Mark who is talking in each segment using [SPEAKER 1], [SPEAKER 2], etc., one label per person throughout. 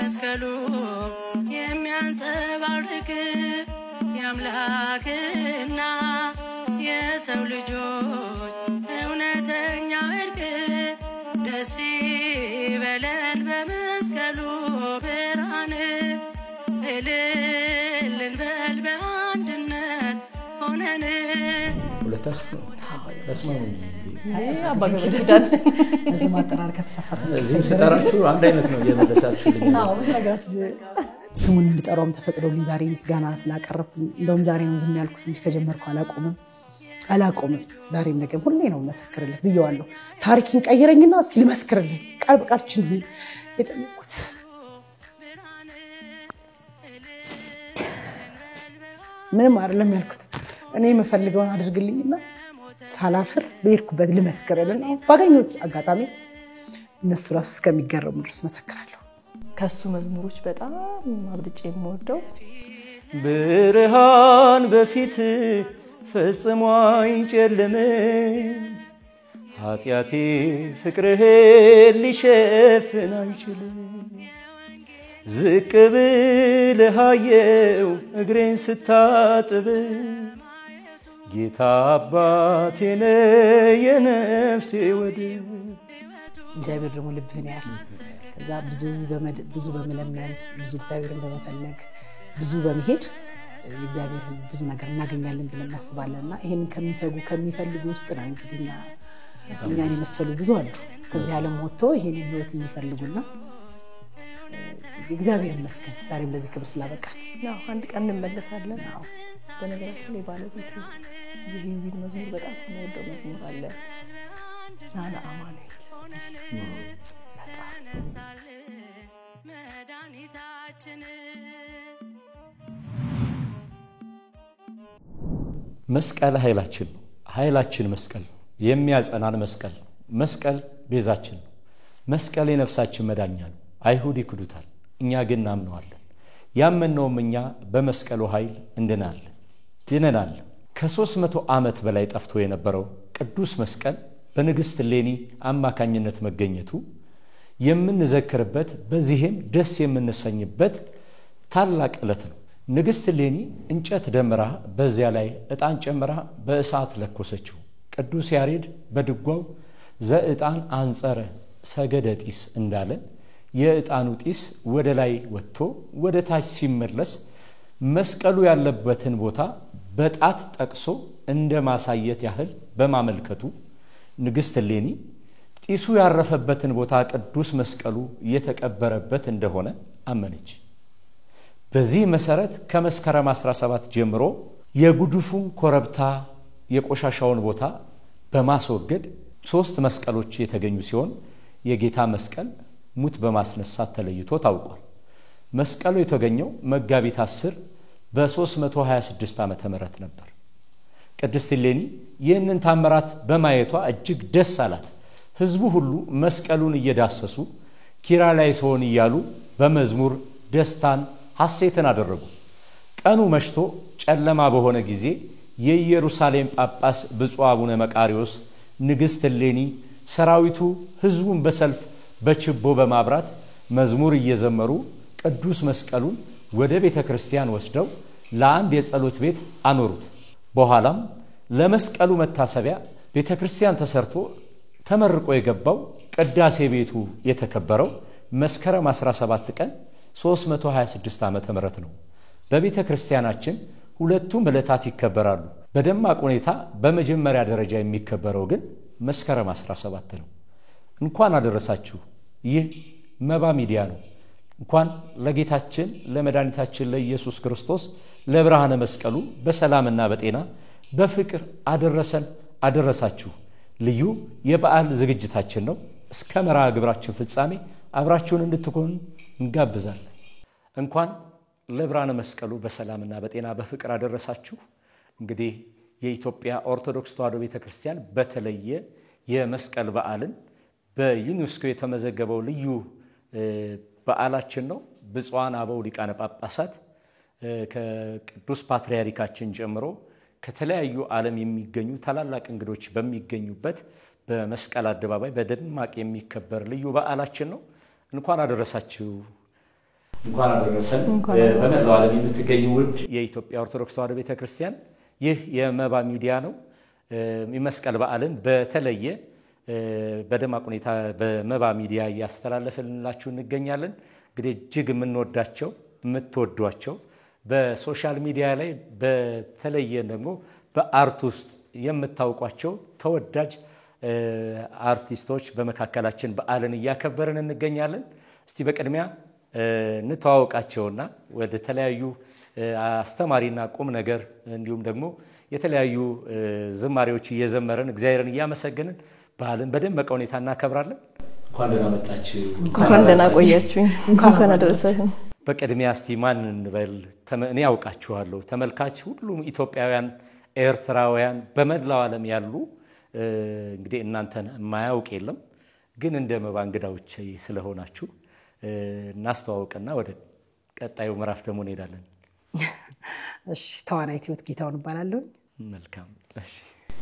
[SPEAKER 1] መስቀሉ የሚያንጸባርቅ የአምላክና የሰው ልጆች እውነተኛ እርቅ ደስ ይበለን በመስቀሉ ብርሃን እልል እንበል በአንድነት ሆነን
[SPEAKER 2] ሁለታችሁ ተስማሙ
[SPEAKER 3] አባገበ ይዳል እዚህ ማጠራር ከተሳሳተ
[SPEAKER 2] እዚህ ሲጠራችሁ አንድ አይነት ነው የመለሳችሁልኝ
[SPEAKER 3] አዎ መስራጋችሁ ስሙን እንድጠራውም ተፈቅዶልኝ ዛሬ ምስጋና ስላቀረብኩኝ እንደውም ዛሬ ነው ዝም ያልኩት እንጂ ከጀመርኩ አላቆምም ዛሬም ነገም ሁሌ ነው መስክርልህ ብየዋለሁ ታሪክን ቀይረኝና እስኪ ልመስክርልህ ቃል በቃልችን የጠመቁት ምንም አይደለም ያልኩት እኔ የምፈልገውን አድርግልኝና ሳላፍር በሄድኩበት ልመስክርልን ባገኘሁት አጋጣሚ እነሱ ራሱ እስከሚገረሙ ድረስ መሰክራለሁ ከሱ መዝሙሮች በጣም አብልጬ የምወደው
[SPEAKER 2] ብርሃን በፊት ፈጽሞ አይጨልም ኃጢአቴ ፍቅርህን ሊሸፍን አይችልም ዝቅ ብለህ አየው እግሬን ስታጥብ ጌታ አባቴ ነህ የነፍሴ ወደብ
[SPEAKER 3] እግዚአብሔር ደግሞ ልብህን ያያል ከዛ ብዙ በመለመን ብዙ እግዚአብሔርን በመፈለግ ብዙ በመሄድ እግዚአብሔር ብዙ ነገር እናገኛለን ብለን እናስባለንና ይሄን ከሚፈልጉ ውስጥ ነው እንግዲህ እኛን የመሰሉ ብዙ አሉ ከዚህ ዓለም ወጥቶ ይሄን ህይወት የሚፈልጉና እግዚአብሔር ይመስገን ዛሬም ለዚህ ክብር ስላበቃ
[SPEAKER 4] ያው አንድ ቀን እንመለሳለን አዎ በነገራችን ላይ ባለቤት የህይወት መዝሙር በጣም የምወደው መዝሙር አለ ናና አማኑኤል
[SPEAKER 2] መስቀል ኃይላችን መስቀል የሚያጸናን መስቀል ቤዛችን መስቀል የነፍሳችን መዳኛ ነው አይሁድ ይክዱታል እኛ ግን እናምነዋለን ያመነውም እኛ በመስቀሉ ኃይል ድነናል ከ300 ዓመት በላይ ጠፍቶ የነበረው ቅዱስ መስቀል በንግስት ሌኒ አማካኝነት መገኘቱ የምንዘክርበት በዚህም ደስ የምንሰኝበት ታላቅ ዕለት ነው ንግስት ሌኒ እንጨት ደምራ በዚያ ላይ ዕጣን ጨምራ በእሳት ለኮሰችው ቅዱስ ያሬድ በድጓው ዘዕጣን አንጸረ ሰገደ ጢስ እንዳለ የዕጣኑ ጢስ ወደ ላይ ወጥቶ ወደ ታች ሲመለስ መስቀሉ ያለበትን ቦታ በጣት ጠቅሶ እንደ ማሳየት ያህል በማመልከቱ ንግስት ሌኒ ጢሱ ያረፈበትን ቦታ ቅዱስ መስቀሉ የተቀበረበት እንደሆነ አመነች በዚህ መሰረት ከመስከረም 17 ጀምሮ የጉዱፉን ኮረብታ የቆሻሻውን ቦታ በማስወገድ 3 መስቀሎች የተገኙ ሲሆን የጌታ መስቀል ሙት በማስነሳት ተለይቶ ታውቋል መስቀሉ የተገኘው መጋቢት 10 በ326 ዓመተ ምህረት ነበር ቅድስት ሌኒ ይህንን ታምራት በማየቷ እጅግ ደስ አላት ህዝቡ ሁሉ መስቀሉን እየዳሰሱ ኪርያላይሶን እያሉ በመዝሙር ደስታን ሐሴትን አደረጉ ቀኑ መሽቶ ጨለማ በሆነ ጊዜ የኢየሩሳሌም ጳጳስ ብፁዕ አቡነ መቃሪዎስ ንግስት ሌኒ ሰራዊቱ ህዝቡን በሰልፍ በችቦ በማብራት መዝሙር እየዘመሩ ቅዱስ መስቀሉን ወደ ቤተክርስቲያን ወስደው ለአንድ የጸሎት ቤት አኖሩት በኋላም ለመስቀሉ መታሰቢያ ቤተክርስቲያን ተሰርቶ ተመርቆ የገባው ቅዳሴ ቤቱ የተከበረው መስከረም 17 ቀን 326 ዓመተ ምህረት ነው በቤተክርስቲያናችን ሁለቱም ዕለታት ይከበራሉ በደማቅ ሁኔታ በመጀመሪያ ደረጃ የሚከበረው ግን መስከረም 17 ነው እንኳን አደረሳችሁ ይህ መባ ሚዲያ ነው እንኳን ለጌታችን ለመድኃኒታችን ለኢየሱስ ክርስቶስ ለብርሃነ መስቀሉ በሰላምና በጤና በፍቅር አደረሳችሁ ልዩ የበዓል ዝግጅታችን ነው እስከ መርሃ ግብራችን ፍጻሜ አብራችሁን እንድትሆኑ እንጋብዛለን እንኳን ለብርሃነ መስቀሉ በሰላምና በጤና በፍቅር አደረሳችሁ እንግዲህ የኢትዮጵያ ኦርቶዶክስ ተዋሕዶ ቤተክርስቲያን በተለየ የመስቀል በዓልን በዩኔስኮ የተመዘገበው ልዩ በዓላችን ነው ብፁዓን አበው ሊቃነ ጳጳሳት ከቅዱስ ፓትርያርካችን ጀምሮ ከተለያዩ ዓለም የሚገኙ ታላላቅ እንግዶች በሚገኙበት በመስቀል አደባባይ በደማቅ የሚከበር ልዩ በዓላችን ነው እንኳን አደረሳችሁ እንኳን አደረሰን። በመላው ዓለም የምትገኙ ውድ የኢትዮጵያ ኦርቶዶክስ ተዋሕዶ ቤተክርስቲያን ይህ የመባ ሚዲያ ነው። የመስቀል በዓልን በተለየ በደማቅ ሁኔታ በመባ ሚዲያ እያስተላለፍንላችሁ እንገኛለን። እንግዲህ እጅግ የምንወዳቸው የምትወዷቸው በሶሻል ሚዲያ ላይ በተለየ ደግሞ በአርት ውስጥ የምታውቋቸው ተወዳጅ አርቲስቶች በመካከላችን በዓልን እያከበርን እንገኛለን። እስቲ በቅድሚያ እንተዋወቃቸውና ወደ ተለያዩ አስተማሪና ቁም ነገር እንዲሁም ደግሞ የተለያዩ ዝማሬዎች እየዘመረን እግዚአብሔርን እያመሰገንን በዓልን በደመቀ ሁኔታ እናከብራለን። እንኳን ደህና መጣችሁ።
[SPEAKER 4] እንኳን ደህና ቆያችሁ። እንኳን አደረሰን።
[SPEAKER 2] በቅድሚያ እስቲ ማን እንበል? እኔ ያውቃችኋለሁ። ተመልካች ሁሉም ኢትዮጵያውያን፣ ኤርትራውያን በመላው ዓለም ያሉ እንግዲህ እናንተን የማያውቅ የለም። ግን እንደ መባ እንግዳዎች ስለሆናችሁ እናስተዋውቅና ወደ ቀጣዩ ምዕራፍ ደግሞ እንሄዳለን።
[SPEAKER 3] እሺ፣ ተዋናይት ህይወት ጌታውን እባላለሁ።
[SPEAKER 2] መልካም። እሺ፣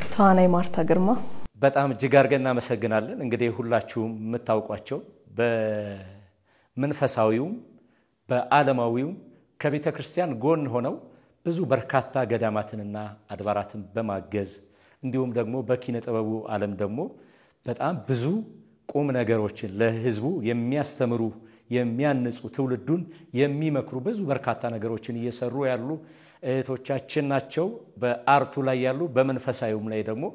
[SPEAKER 4] ተዋናይ ማርታ ግርማ።
[SPEAKER 2] በጣም እጅግ አድርገን እናመሰግናለን። እንግዲህ ሁላችሁም የምታውቋቸው በመንፈሳዊውም በዓለማዊውም ከቤተ ክርስቲያን ጎን ሆነው ብዙ በርካታ ገዳማትንና አድባራትን በማገዝ እንዲሁም ደግሞ በኪነ ጥበቡ ዓለም ደግሞ በጣም ብዙ ቁም ነገሮችን ለህዝቡ የሚያስተምሩ የሚያንጹ ትውልዱን የሚመክሩ ብዙ በርካታ ነገሮችን እየሰሩ ያሉ እህቶቻችን ናቸው። በአርቱ ላይ ያሉ በመንፈሳዊውም ላይ ደግሞ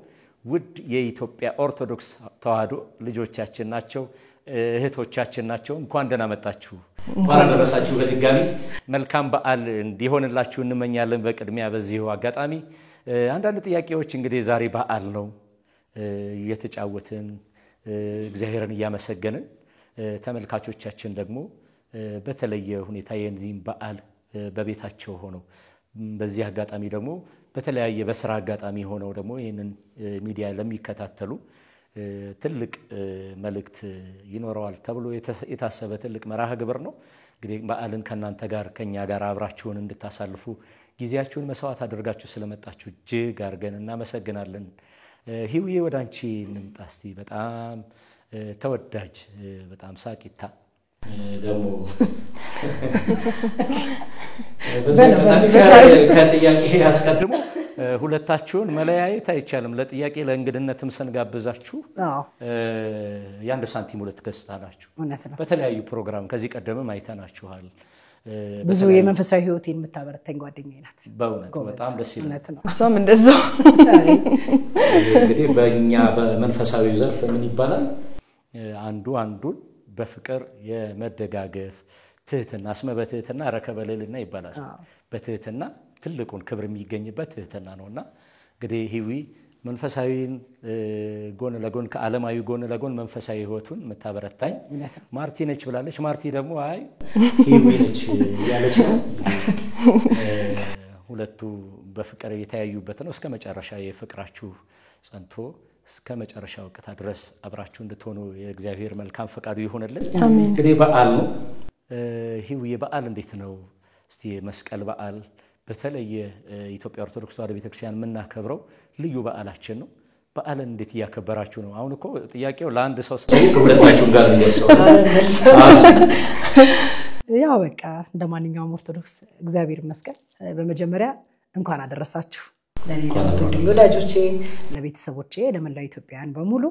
[SPEAKER 2] ውድ የኢትዮጵያ ኦርቶዶክስ ተዋሕዶ ልጆቻችን ናቸው፣ እህቶቻችን ናቸው። እንኳን ደህና መጣችሁ። እንኳን አደረሳችሁ። በድጋሚ መልካም በዓል እንዲሆንላችሁ እንመኛለን። በቅድሚያ በዚሁ አጋጣሚ አንዳንድ ጥያቄዎች እንግዲህ ዛሬ በዓል ነው እየተጫወትን እግዚአብሔርን እያመሰገንን ተመልካቾቻችን ደግሞ በተለየ ሁኔታ የዚህን በዓል በቤታቸው ሆነው በዚህ አጋጣሚ ደግሞ በተለያየ በስራ አጋጣሚ ሆነው ደግሞ ይህንን ሚዲያ ለሚከታተሉ ትልቅ መልእክት ይኖረዋል ተብሎ የታሰበ ትልቅ መርሃ ግብር ነው። እንግዲህ በዓልን ከእናንተ ጋር ከኛ ጋር አብራችሁን እንድታሳልፉ ጊዜያችሁን መስዋዕት አድርጋችሁ ስለመጣችሁ እጅግ አድርገን እናመሰግናለን። ህይወቴ ወደ አንቺ እንምጣ እስቲ። በጣም ተወዳጅ በጣም ሳቂታ ደግሞ ከጥያቄ አስቀድሞ ሁለታችሁን መለያየት አይቻልም። ለጥያቄ ለእንግድነትም ስንጋብዛችሁ የአንድ ሳንቲም ሁለት ገጽታ ናችሁ። በተለያዩ ፕሮግራም ከዚህ ቀደምም አይተናችኋል።
[SPEAKER 3] ብዙ የመንፈሳዊ ህይወት የምታበረታኝ ጓደኛዬ ናት።
[SPEAKER 2] በእውነት በጣም ደስ ይላል።
[SPEAKER 4] እሷም እንደዛው።
[SPEAKER 2] እንግዲህ በእኛ በመንፈሳዊ ዘርፍ ምን ይባላል? አንዱ አንዱን በፍቅር የመደጋገፍ ትህትና አስመ በትህትና ረከበልልና ይባላል። በትህትና ትልቁን ክብር የሚገኝበት ትህትና ነውና እንግዲህ ህይወ መንፈሳዊን ጎን ለጎን ከዓለማዊ ጎን ለጎን መንፈሳዊ ህይወቱን መታበረታኝ ማርቲ ነች ብላለች። ማርቲ ደግሞ አይ ህይወ ነች ያለች ነው። ሁለቱ በፍቅር የተያዩበት ነው። እስከ መጨረሻ የፍቅራችሁ ጸንቶ እስከ መጨረሻው ወቅታ ድረስ አብራችሁ እንድትሆኑ የእግዚአብሔር መልካም ፈቃዱ ይሁንልን። እንግዲህ በዓል ነው። ህይወ በዓል እንዴት ነው እስቲ? መስቀል በዓል በተለየ ኢትዮጵያ ኦርቶዶክስ ተዋሕዶ ቤተክርስቲያን የምናከብረው ልዩ በዓላችን ነው። በዓልን እንዴት እያከበራችሁ ነው? አሁን እኮ ጥያቄው ለአንድ ሰው ሁለታችሁም ጋር ነው።
[SPEAKER 3] ያው በቃ እንደማንኛውም ኦርቶዶክስ እግዚአብሔር ይመስገን። በመጀመሪያ እንኳን አደረሳችሁ ለኔ ወዳጆቼ፣ ለቤተሰቦቼ፣ ለመላው ኢትዮጵያውያን በሙሉ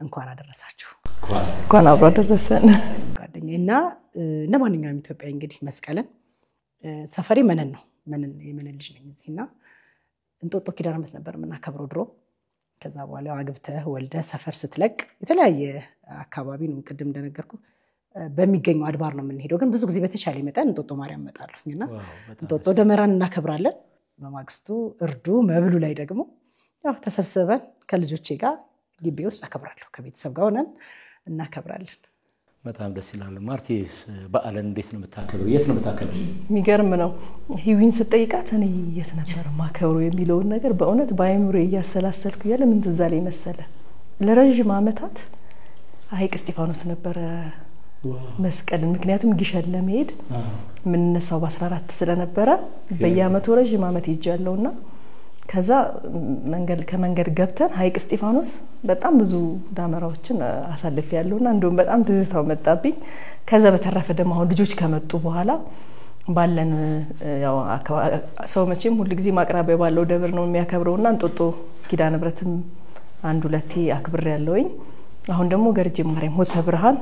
[SPEAKER 3] እንኳን አደረሳችሁ።
[SPEAKER 4] እንኳን አብሮ አደረሰን።
[SPEAKER 3] ጓደኛዬና እንደማንኛውም ኢትዮጵያዊ እንግዲህ መስቀልን ሰፈሪ መነን ነው። መነን የመነን ልጅ ነኝ እዚህና እንጦጦ ኪዳነ ምሕረት ነበር የምናከብረው ድሮ። ከዛ በኋላ አግብተህ ወልደህ ሰፈር ስትለቅ የተለያየ አካባቢ ነው ቅድም እንደነገርኩ በሚገኘው አድባር ነው የምንሄደው። ግን ብዙ ጊዜ በተቻለ መጠን እንጦጦ ማርያም መጣለሁና እንጦጦ ደመራን እናከብራለን። በማግስቱ እርዱ መብሉ ላይ ደግሞ ያው ተሰብስበን ከልጆቼ ጋር ግቢ ውስጥ አከብራለሁ። ከቤተሰብ ጋር ሆነን እናከብራለን።
[SPEAKER 2] በጣም ደስ ይላል። ማርቲስ በዓልን እንዴት ነው የምታከብረው? የት ነው የምታከብረው?
[SPEAKER 4] የሚገርም ነው። ህይወን ስትጠይቃት እኔ የት ነበር ማከብረው የሚለውን ነገር በእውነት በአይምሮ እያሰላሰልኩ ያለ ምን ትዝ አለኝ መሰለ? ለረጅም ዓመታት ሐይቅ እስጢፋኖስ ነበረ መስቀልን። ምክንያቱም ግሸን ለመሄድ ምን ነሳው በ14 ስለነበረ በየአመቱ ረጅም ዓመት ይጃለውና ከዛ ከመንገድ ገብተን ሐይቅ እስጢፋኖስ በጣም ብዙ ዳመራዎችን አሳልፌያለሁና እንደውም በጣም ትዝታው መጣብኝ ከዛ በተረፈ ደግሞ አሁን ልጆች ከመጡ በኋላ ባለን ያው ሰው መቼም ሁሉ ጊዜ ማቅራቢያ ባለው ደብር ነው የሚያከብረውና እንጦጦ ኪዳነ ምሕረትም አንድ ሁለቴ አክብር ያለውኝ አሁን ደግሞ ገርጂ ማርያም ሆተ ብርሃን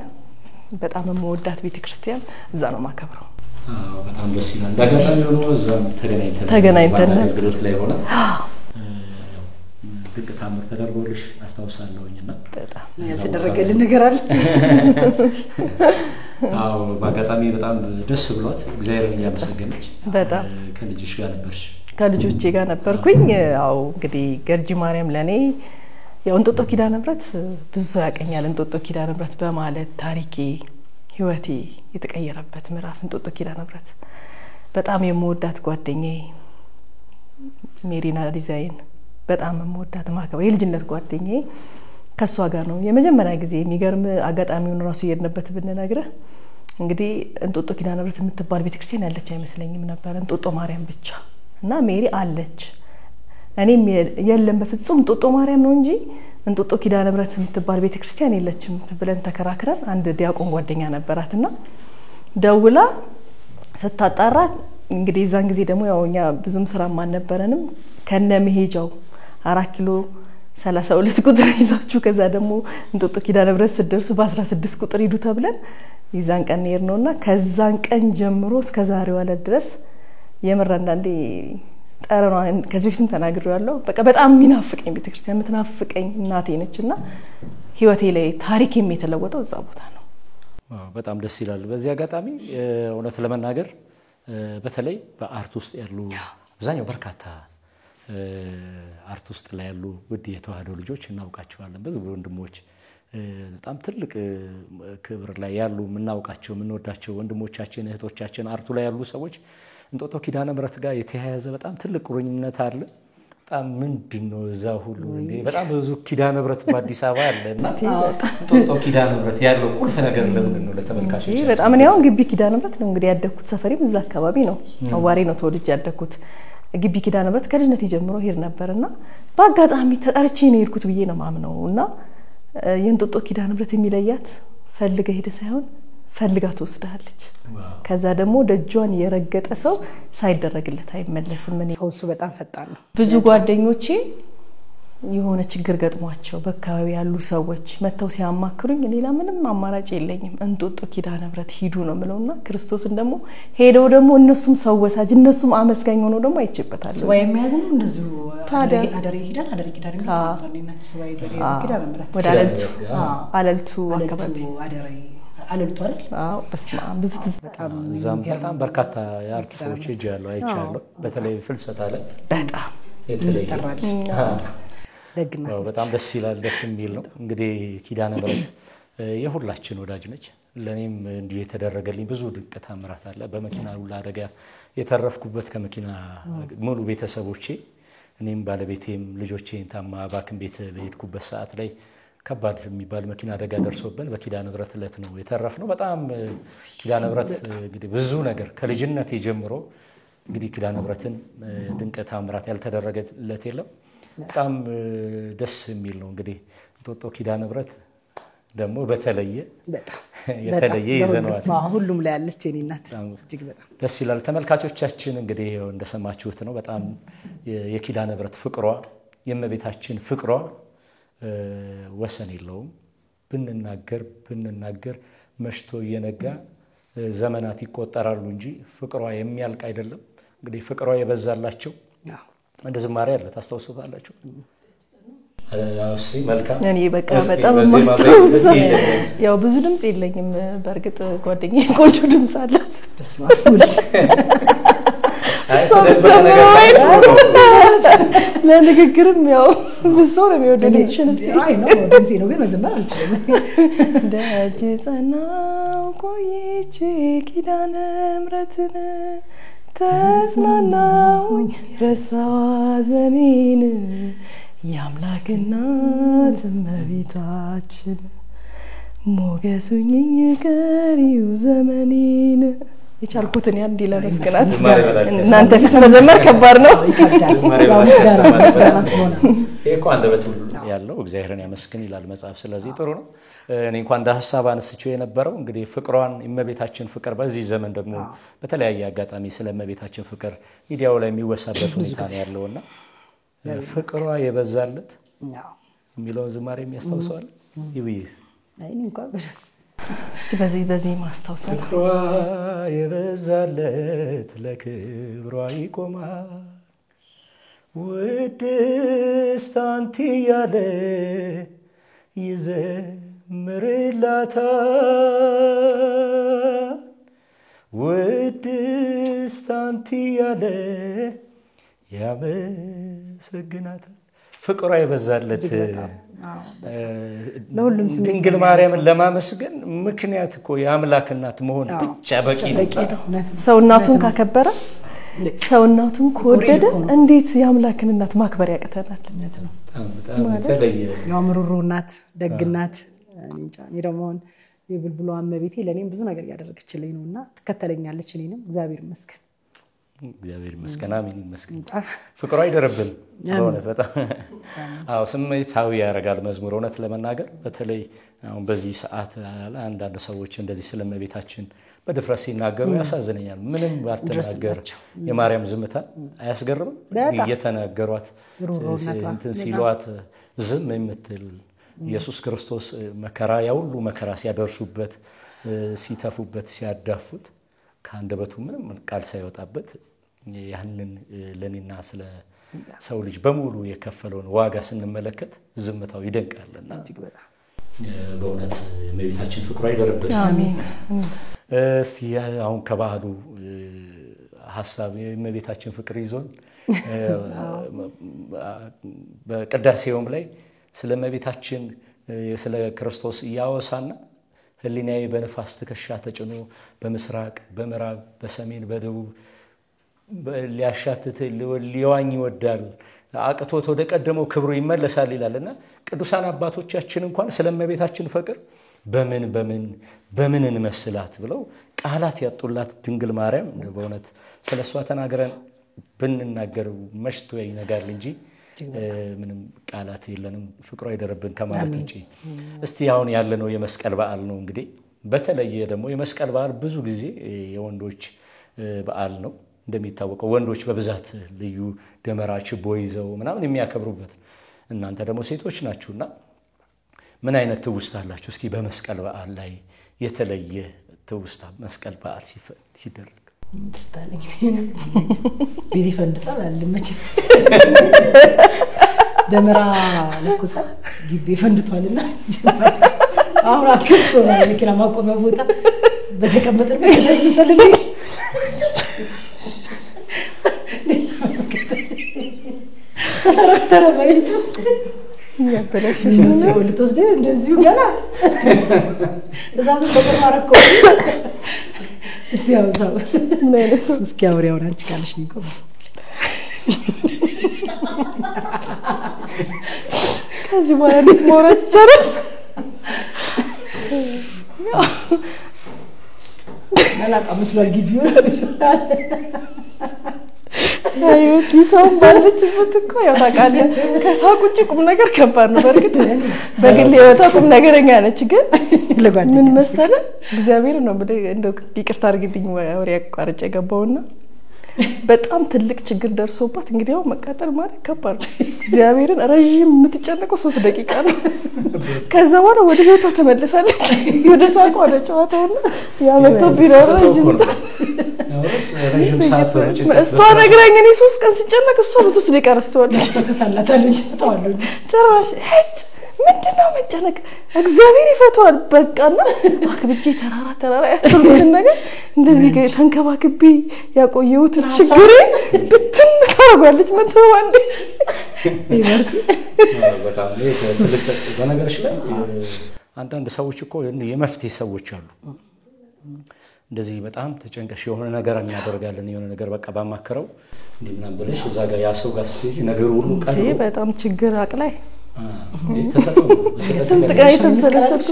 [SPEAKER 4] በጣም የምወዳት ቤተክርስቲያን እዛ ነው ማከብረው
[SPEAKER 2] በጣም ደስ ይላል እንዳጋጣሚ ሆኖ እዛም ተገናኝተን ግሩፕ ላይ ሆነ ድንቅ ታምር ተደርጎልሽ አስተውሳለሁኝና
[SPEAKER 3] በጣም ያተደረገልን ነገር አለ
[SPEAKER 2] አዎ በአጋጣሚ በጣም ደስ ብሏት እግዚአብሔርን ያመሰገነች
[SPEAKER 4] በጣም
[SPEAKER 2] ከልጅሽ ጋር ነበርሽ
[SPEAKER 4] ከልጆቼ ጋር ነበርኩኝ አው እንግዲህ ገርጂ ማርያም ለኔ ያው እንጦጦ ኪዳነ ምሕረት ብዙ ሰው ያቀኛል እንጦጦ ኪዳነ ምሕረት በማለት ታሪኬ ህይወቴ የተቀየረበት ምዕራፍ እንጦጦ ኪዳነ ምሕረት በጣም የምወዳት ጓደኛዬ ሜሪና ዲዛይን በጣም የምወዳት ማከብር የልጅነት ጓደኛዬ ከሷ ጋር ነው የመጀመሪያ ጊዜ የሚገርም አጋጣሚውን ራሱ የሄድንበት ብንነግርህ እንግዲህ እንጦጦ ኪዳነ ምሕረት የምትባል ቤተክርስቲያን ያለች አይመስለኝም ነበር እንጦጦ ማርያም ብቻ እና ሜሪ አለች እኔም የለም በፍጹም እንጦጦ ማርያም ነው እንጂ እንጦጦ ኪዳነ ምሕረት የምትባል ቤተክርስቲያን የለችም ብለን ተከራክረን አንድ ዲያቆን ጓደኛ ነበራትና ደውላ ስታጣራ እንግዲህ ዛን ጊዜ ደግሞ ያውኛ ብዙም ስራ ማን ነበረንም ከነ መሄጃው 4 ኪሎ 32 ቁጥር ይዛችሁ ከዛ ደግሞ እንጦጦ ኪዳነ ምሕረት ስደርሱ በ16 ቁጥር ሂዱ ተብለን ይዛን ቀን ነውና ከዛን ቀን ጀምሮ እስከ ዛሬው አለ ድረስ የመረንዳንዴ ጠረኗ ከዚህ በፊትም ተናግሬያለሁ በቃ በጣም ሚናፍቀኝ ቤተክርስቲያን ምትናፍቀኝ እናቴ ነችና ህይወቴ ላይ ታሪክ የሚተለወጠው እዛ ቦታ ነው
[SPEAKER 2] በጣም ደስ ይላል በዚህ አጋጣሚ እውነት ለመናገር በተለይ በአርት ውስጥ ያሉ አብዛኛው በርካታ አርት ውስጥ ላይ ያሉ ውድ የተዋህዶ ልጆች እናውቃቸዋለን ብዙ ወንድሞች በጣም ትልቅ ክብር ላይ ያሉ እናውቃቸው ምንወዳቸው ወንድሞቻችን እህቶቻችን አርቱ ላይ ያሉ ሰዎች እንጦጦ ኪዳነ ምሕረት ጋር የተያያዘ በጣም ትልቅ ቁርኝነት አለ በጣም ምንድነው እዛ ሁሉ እንዴ በጣም ብዙ ኪዳነ ምሕረት በአዲስ አበባ አለና እንጦጦ ኪዳነ ምሕረት ያለው ቁልፍ ነገር ለምንድነው ለተመልካቾች
[SPEAKER 4] በጣም ነው ግቢ ኪዳነ ምሕረት ነው እንግዲህ ያደኩት ሰፈሪም እዛ አካባቢ ነው አዋሪ ነው ተወልጄ ያደኩት ግቢ ኪዳነ ምሕረት ከልጅነቴ ጀምሮ ሄድ ነበርና በአጋጣሚ ተጠርቼ ነው ሄድኩት ብዬ ነው ማምነውና የእንጦጦ ኪዳነ ምሕረት የሚለያት ፈልገ ሄደ ሳይሆን ፈልጋ ተወስዳለች ከዛ ደግሞ ደጇን የረገጠ ሰው ሳይደረግለት አይመለስም እኔ
[SPEAKER 3] ሆሱ በጣም ፈጣን ነው
[SPEAKER 4] ብዙ ጓደኞቼ የሆነ ችግር ገጥሟቸው በአካባቢ ያሉ ሰዎች መተው ሲያማክሩኝ ሌላ ምንም አማራጭ የለኝም እንጦጦ ኪዳነ ምሕረት ሂዱ ነው ምለውና ክርስቶስን ደግሞ ሄደው ደግሞ እነሱም ሰው ወሳጅ እነሱም አመስጋኝ ሆነው ደግሞ አይጭበታል
[SPEAKER 3] ወይ የሚያዝኑ እንደዚህ
[SPEAKER 4] ታዲያ
[SPEAKER 3] አደረ ይሄዳል አደረ ኪዳነ ምሕረት አንዴናች ሰው ይዘር ኪዳነ ምሕረት
[SPEAKER 4] ወደ አለልቱ አካባቢ
[SPEAKER 3] አደረ አለልቱ አይደል
[SPEAKER 4] አዎ በስማ ብዙ
[SPEAKER 2] በጣም በርካታ የአርት ሰዎች ይጃሉ አይቻለሁ በተለይ ፍልሰታ ላይ
[SPEAKER 4] በጣም
[SPEAKER 2] የተለየ
[SPEAKER 3] ደግና
[SPEAKER 2] በጣም ደስ ይላል ደስ የሚል ነው እንግዲህ ኪዳነ ምሕረት የሁላችን ወዳጅ ነች ለኔም እንዲህ የተደረገልኝ ብዙ ድንቅ ታምራት አለ በመኪና ሁሉ አደጋ የተረፍኩበት ከመኪና ሙሉ ቤተሰቦቼ እኔም ባለቤቴም ልጆቼን ታማ ባክም ቤት በሄድኩበት ሰዓት ላይ ከባድ የሚባል መኪና አደጋ ደርሶብን በኪዳነ ምሕረት ዕለት ነው የተረፍነው በጣም ኪዳነ ምሕረት እንግዲህ ብዙ ነገር ከልጅነት ጀምሮ እንግዲህ ኪዳነ ምሕረትን ድንቅ ታምራት ያልተደረገለት የለም በጣም ደስ የሚል ነው እንግዲህ እንጦጦ ኪዳነ ምሕረት ደግሞ በተለየ የተለየ ይዘነዋል
[SPEAKER 3] ሁሉም ላይ ያለች የኔ እናት እጅግ በጣም
[SPEAKER 2] ደስ ይላል ተመልካቾቻችን እንግዲህ እንደሰማችሁት ነው በጣም የኪዳነ ምሕረት ፍቅሯ የእመቤታችን ፍቅሯ ወሰን የለውም ብንናገር መሽቶ የነጋ ዘመናት ይቆጠራሉ እንጂ ፍቅሯ የሚያልቅ አይደለም እንግዲህ ፍቅሯ የበዛላቸው እንደ ዝማሬ አለ ታስተውሱታላችሁ አውሲ መልካም
[SPEAKER 4] እኔ በቃ በጣም ማስተውስ ያው ብዙ ድምጽ የለኝም በርግጥ ጓደኛዬ ቆንጆ ድምጽ አላት በስማፉል ለንግግርም ያው ብዙ ነው የሚወደድሽን እስቲ
[SPEAKER 3] አይ ነው እንደዚህ ነው ግን መዘመር አልችልም
[SPEAKER 4] ደጅ ጸናው ቆይቼ ኪዳነ ምሕረትን ተጽናናውኝ ረሳዋ ዘሜን የአምላክ እናት እመቤታችን ሞገሱኝ ቀሪው ዘመኔን የቻልኩትን ያን ዲላመስግናት እናንተ ፊት መዘመር ከባድ ነው
[SPEAKER 2] እኮ አንደበት ያለው እግዚአብሔርን ያመስግን ይላል መጽሐፍ ስለዚህ ጥሩ ነው እኔ እንኳን እንደ ሐሳብ አንስቼው የነበረው እንግዲህ ፍቅሯን የእመቤታችን ፍቅር በዚህ ዘመን ደግሞ በተለያየ አጋጣሚ ስለ እመቤታችን ፍቅር ሚዲያው ላይ የሚወሳበት ሁኔታ ነው ያለውና ፍቅሯ የበዛለት የሚለው ዝማሬ የሚያስተውሰዋል ይብይስ
[SPEAKER 3] አይ እንኳን
[SPEAKER 4] እስቲ በዚህ ማስተውሰል
[SPEAKER 2] ፍቅሯ የበዛለት ለክብሯ ይቆማል ውድስት አንቲ ያለ ይዘምርላታል ውድስት አንቲ ያለ ያመሰግናታል ፍቅሯ የበዛለት ለሁሉም ድንግል ማርያምን ለማመስገን ምክንያት እኮ የአምላክ እናት መሆን ብቻ በቂ ነው
[SPEAKER 4] ሰው እናቱን ካከበረ ሰው እናቱን ከወደደ እንዴት የአምላክን እናት ማክበር ያቀተናል
[SPEAKER 2] ማለት
[SPEAKER 3] ያምሩሩ እናት ደግናት እንጃ ይደሞን የብልብሏ አመቤቴ ለኔም ብዙ ነገር ያደረገችልኝ ነውና ተከተለኛለች እኔንም እግዚአብሔር ይመስገን አሜን ይመስገን
[SPEAKER 2] ፍቅሯ ይደረብን በእውነት በጣም አው ስሜታዊ ያረጋል መዝሙር እውነት ለመናገር በተለይ አሁን በዚህ ሰዓት አንዳንድ ሰዎች እንደዚህ ስለመቤታችን በድፍረት ሲናገሩ ያሳዝነኛል ምንም ባልተናገር የማርያም ዝምታ አያስገርምም እየተናገሯት እንትን ሲሏት ዝም የምትል ኢየሱስ ክርስቶስ መከራ ያውሉ መከራ ሲያደርሱበት ሲተፉበት ሲያዳፉት ካንደበቱ ምንም ቃል ሳይወጣበት ያንን ለኔና ስለ ሰው ልጅ በሙሉ የከፈለውን ዋጋ ስንመለከት ዝምታው ይደንቃልና በእውነት እመቤታችን ፍቅሯ ይደርብን
[SPEAKER 4] አሜን
[SPEAKER 2] እስቲ አሁን ከባህሉ ሐሳብ የእመቤታችን ፍቅር ይዞን በቅዳሴውም ላይ ስለ እመቤታችን ስለ ክርስቶስ ያወሳና ህሊናዬ በነፋስ ተከሻ ተጭኖ በመስራቅ በመራብ በሰሜን በደቡብ ሊያሻትት ሊዋኝ ይወዳል አቅቶት ወደ ቀደመው ክብሩ ይመለሳል ይላልና ቅዱሳን አባቶቻችን እንኳን ስለመቤታችን ፍቅር በምን እንመስላት ብለው ቃላት ያጡላት ድንግል ማርያም በእውነት ስለሷ ተናገረን ብንናገር መሽቶ ይነጋል እንጂ ምንም ቃላት የለንም ፍቅሯ ይደረብን ከማለት እንጂ እስቲ አሁን ያለነው የመስቀል በዓል ነው እንግዲህ በተለየ ደግሞ የመስቀል በዓል ብዙ ጊዜ የወንዶች በዓል ነው እንደሚታወቀው ወንዶች በብዛት ልዩ ደመራ ችቦ ይዘው ምናምን የሚያከብሩበት እናንተ ደግሞ ሴቶች ናችሁና ምን አይነት ትውስታ አላችሁ እስኪ በመስቀል በዓል ላይ የተለየ ትውስታ መስቀል በዓል ሲደረግ
[SPEAKER 3] ተስታለኝ ቢሪ ፈንድታል አለመች ደመራ ለኩሳ ግቢ ፈንድቷልና አሁን አክስቶ መኪና ማቆሚያ ቦታ በተቀመጠበት ይሰልልኝ ተረተረ ማለት
[SPEAKER 4] ያበላሽሽ
[SPEAKER 3] ነው ልትወስደ እንደዚሁ ገና ለዛም በቅር ማረኮ እስቲ ያውዛው
[SPEAKER 4] ነለሱ
[SPEAKER 3] እስኪ አውሪያው አንቺ ካለሽ ንቆ
[SPEAKER 4] ከዚህ በኋላ እንዴት ማውራት ይቻላል
[SPEAKER 3] አላቃ መስሏል ግቢው
[SPEAKER 4] አይወት ጊታውን ባለችበት እኮ ያው ታውቃለህ ከሳቅ ውጭ ቁም ነገር ከባድ ነው በርግጥ በግል ህይወቷ ቁም ነገረኛ ነች ግን ምን መሰለ እግዚአብሔር ነው እንደው ይቅርታ አድርግልኝ ወሬ አቋርጬ ገባውና በጣም ትልቅ ችግር ደርሶባት እንግዲህ ያው መቃጠል ማለት ከባድ ነው እግዚአብሔርን ረጅም የምትጨነቀው 3 ደቂቃ ነው ከዛ በኋላ ወደ ህይወቷ ተመለሳለች ወደ ሳቋ ወደ ጨዋታውና ያመጣ ቢኖር ረጅም ሰዓት እሷ ነግራኝ እኔ 3 ቀን ሲጨነቅ እሷ ብዙ ደቂቃ ረስተዋለች
[SPEAKER 3] ተፈታላታለች ተጣዋለች
[SPEAKER 4] ተራሽ ሄጭ ምንድነው መጨነቅ እግዚአብሔር ይፈቷል በቃና አክብቼ ተራራ ያጥሉትን ነገር እንደዚህ ተንከባክቤ ያቆየሁት ችግር ብትን ታረጋለች መንተዋንዴ
[SPEAKER 2] በጣም ትልቅ ሰጥ በነገርሽ ላይ አንዳንድ ሰዎች እኮ የመፍትሄ ሰዎች አሉ እንደዚህ በጣም ተጨንቀሽ የሆነ ነገር እናደርጋለን የሆነ ነገር በቃ ባማከረው እንዴ ምናምን ብለሽ እዛ ጋር ያሰው ጋር ስትይ ነገር ሁሉ ቀን
[SPEAKER 4] በጣም ችግር አቅላይ ስንት ቀን የተመሰለሰልኩ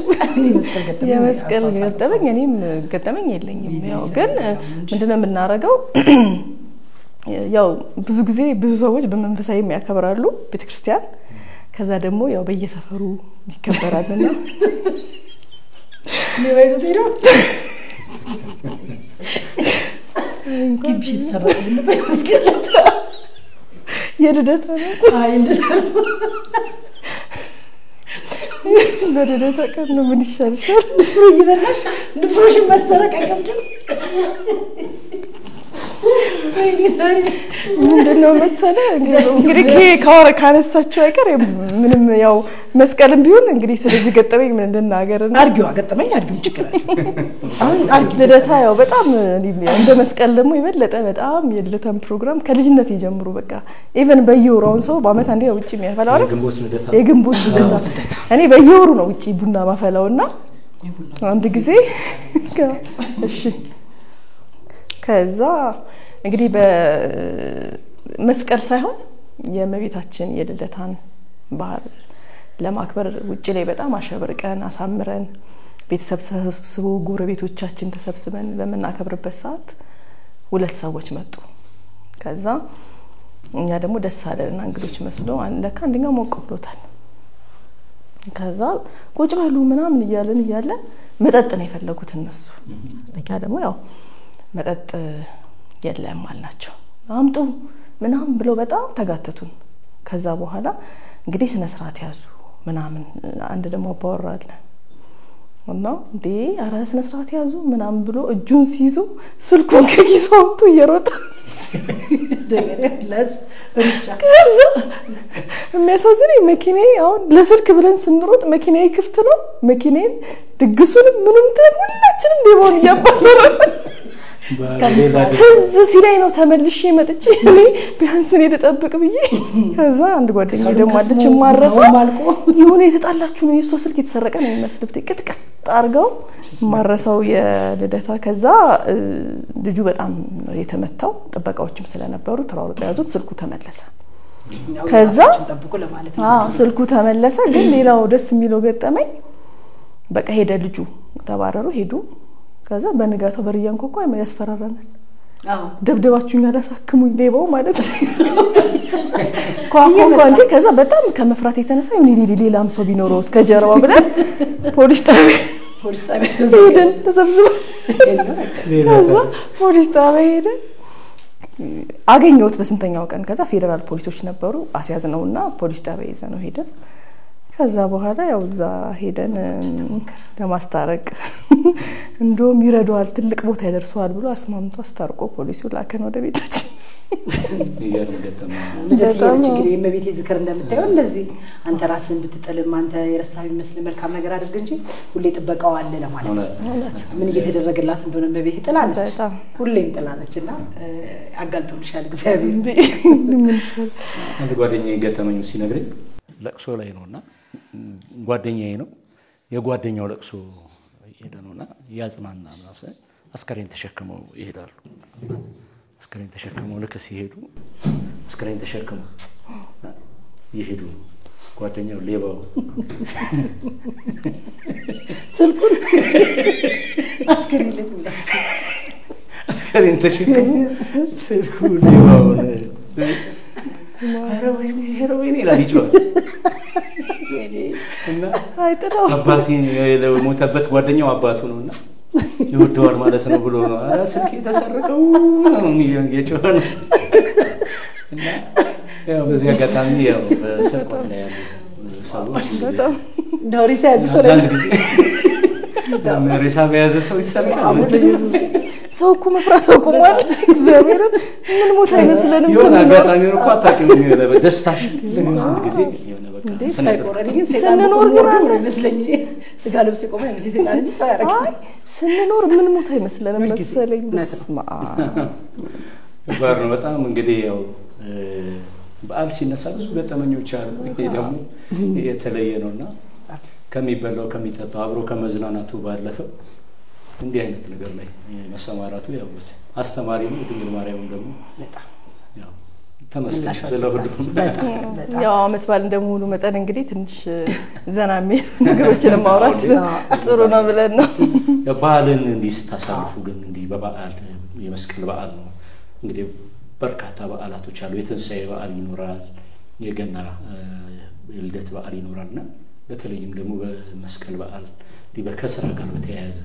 [SPEAKER 4] የመስቀል ገጠመኝ እኔም ገጠመኝ የለኝም። ያው ግን ምንድነው የምናረገው ያው ብዙ ጊዜ ብዙ ሰዎች በመንፈሳዊ የሚያከብራሉ ቤተክርስቲያን ከዛ ደግሞ ያው በየሰፈሩ ይከበራልና
[SPEAKER 3] ለወይዘ ቴሮ ግቢ ተሰራልን በመስቀል
[SPEAKER 4] የልደታ ነው
[SPEAKER 3] ሳይ እንደታል
[SPEAKER 4] በልደታ ቀን ነው ምን ይሻልሻል
[SPEAKER 3] ንፍሮ ይበላሽ ንፍሮሽ መሰረቅ አይከብድም
[SPEAKER 4] ምንድነው መሰለህ እንግዲህ ካነሳችሁ አይቀር ምንም ያው መስቀልም ቢሆን እንግዲህ ስለዚህ ገጠመኝ ምን እንደናገርና
[SPEAKER 3] አርጊው ገጠመኝ አርጊው ይችላል
[SPEAKER 4] አሁን አርጊ ልደታ ያው በጣም እንደ መስቀል ደግሞ ይበለጠ በጣም የልደታን ፕሮግራም ከልጅነት ይጀምሩ በቃ ኢቭን በየወሩን ሰው በአመት አንዴ ውጪ የሚያፈላው አይደል የግንቦት ልደታ እኔ በየወሩ ነው ውጪ ቡና ማፈላውና አንድ ጊዜ እሺ ከዛ እንግዲህ በመስቀል ሳይሆን የመቤታችን የልደታን ባህል ለማክበር ውጪ ላይ በጣም አሸብርቀን አሳምረን ቤተሰብ ተሰብስቦ ጎረቤቶቻችን ተሰብስበን በመናከብርበት ሰዓት ሁለት ሰዎች መጡ ከዛ እኛ ደግሞ ደስ አለንና እንግዶች መስሎ ለካ አንደኛው ሞቅ ብሎታል ከዛ ቁጭ በሉ ምናምን እያለ መጠጥ ነው የፈለጉት እነሱ ለካ ደግሞ ያው መጠጥ የለም አልናቸው አምጡ ምናምን ብለው በጣም ተጋተቱን ከዛ በኋላ እንግዲህ ስነ ስርዓት ያዙ ምናምን አንድ ደግሞ አባወራለ እና እንዴ አራ ስነ ስርዓት ያዙ ምናምን ብሎ እጁን ሲይዙ ስልኩን ከኪሱ አውጥቶ እየሮጠ
[SPEAKER 3] ደገረላስ ብቻ
[SPEAKER 4] ከዛ የሚያሳዝነኝ መኪናዬ አሁን ለስልክ ብለን ስንሮጥ መኪናዬ ክፍት ነው መኪናዬን ድግሱንም ምንም ሁላችንም ዴቦን ያባረረ ትዝ ሲላይ ነው ተመልሼ መጥቼ እኔ ቢያንስ እኔ ልጠብቅ ብዬ ከዛ አንድ ጓደኛዬ ደግሞ አለች ማረሳ ይሁን የተጣላችሁ ነው የሷ ስልክ የተሰረቀ ነው የሚመስልብት ቅጥቅጥ አርጋው ማረሳው የልደታ ከዛ ልጁ በጣም የተመታው ጥበቃዎችም ስለነበሩ ተራውረው ያዙት ስልኩ ተመለሰ ከዛ
[SPEAKER 3] ተጠብቁ ለማለት ነው
[SPEAKER 4] ስልኩ ተመለሰ ግን ሌላው ደስ የሚለው ገጠመኝ በቃ ሄደ ልጁ ተባረሩ ሄዱ ከዛ በንጋታው በርያን ኮኮ ያስፈራራናል ደብደባችሁኝ አላሳክሙኝ ሌባው ማለት ነው ኳኮ እንዴ ከዛ በጣም ከመፍራት የተነሳ ይሁን ሌላም ሰው ቢኖረው እስከ ጀርባ ብለን ፖሊስ ጣቢያ ሄደን ተሰብስበን ከዛ ፖሊስ ጣቢያ ሄደን አገኘሁት በስንተኛው ቀን ከዛ ፌደራል ፖሊሶች ነበሩ አስያዝነውና ፖሊስ ጣቢያ ይዘነው ሄደን ከዛ በኋላ ያው ዛ ሄደን ለማስታረቅ እንደውም ይረዳዋል ትልቅ ቦታ ያደርሰዋል ብሎ አስማምቶ አስታርቆ ፖሊሱ ላከን ወደ ቤታችን
[SPEAKER 3] በጣም እንግዲህ የመቤቴ ዝክር እንደምታየው እንደዚህ አንተ ራስን ብትጥልም አንተ የረሳው ይመስል መልካም ነገር አድርግ እንጂ ሁሌ ጥበቃው አለ ለማለት ነው ምን እየተደረገላት እንደሆነ መቤቴ ጥላለች ሁሌም ጥላለችና አጋልጦልሻል እግዚአብሔር
[SPEAKER 4] ምን ይሻል
[SPEAKER 2] አንድ ጓደኛዬ ገጠመኙ ሲነግረኝ ለቅሶ ላይ ነውና ጓደኛዬ ነው የጓደኛው ለቅሶ ሄደነውና ያጽናና ምናምን አስከሬን ተሸክመው ይሄዳሉ አስከሬን ተሸክመው ልክ ሲሄዱ አስከሬን ተሸክመው ይሄዱ ጓደኛው ሌባው
[SPEAKER 3] ስልኩን አስከሬን ላይ እንዳስ
[SPEAKER 2] አስከሬን ተሸክመው ስልኩ ሌባው ሄሮይን ይላልጆ እና
[SPEAKER 4] አይጥለው
[SPEAKER 2] አባቴን የሞተበት ጓደኛው አባቱ ነውና ይወደዋል ማለት ነው ብሎ ነው አራ ስልክ የተሰረቀው ነው የጮኸ ነው እና ያው በዚህ አጋጣሚ ያው በስርቆት ላይ ያሉ ሰዎች
[SPEAKER 4] በጣም
[SPEAKER 3] ዶሪሳ ያዘ ሰው ላይ
[SPEAKER 2] ዶሪሳ ያዘ ሰው ይሰማል
[SPEAKER 4] ሰው እኮ መፍራት አቁሟል እግዚአብሔር ምን ሞት አይመስለንም
[SPEAKER 2] የሆነ አጋጣሚ ነው እኮ አታውቂም ደስታሽ አንድ ጊዜ የሆነ በቃ
[SPEAKER 4] ስንኖር ግን
[SPEAKER 3] አይመስለኝ ስጋ ልብስ ቆመ ሲሰጣ እንጂ ሰው ያረጋል
[SPEAKER 4] ስንኖር ምን ሞት አይመስለንም መሰለኝ በስማ
[SPEAKER 2] ባር ነው በጣም እንግዲህ ያው በዓል ሲነሳ ብዙ ገጠመኞች አሉ ይሄ ደግሞ የተለየ ነውና ከሚበላው ከሚጠጣው አብሮ ከመዝናናቱ ባለፈ እንዲህ አይነት ነገር ላይ መሰማራቱ ያው አስተማሪ ነው ድንግል ማርያም ደግሞ በጣም ያው
[SPEAKER 4] ያው አመት በዓል እንደመሆኑ መጠን እንግዲህ ትንሽ ዘና የሚል ነገሮችን ማውራት ጥሩ ነው ብለን ነው።
[SPEAKER 2] በዓልን እንዲህ ስታሳልፉ ግን እንዲህ በበዓል የመስቀል በዓል ነው እንግዲህ በርካታ በዓላቶች አሉ። የትንሣኤ በዓል ይኖራል፣ የገና የልደት በዓል ይኖራልና በተለይም ደግሞ በመስቀል በዓል እንዲህ ከስራ ጋር በተያያዘ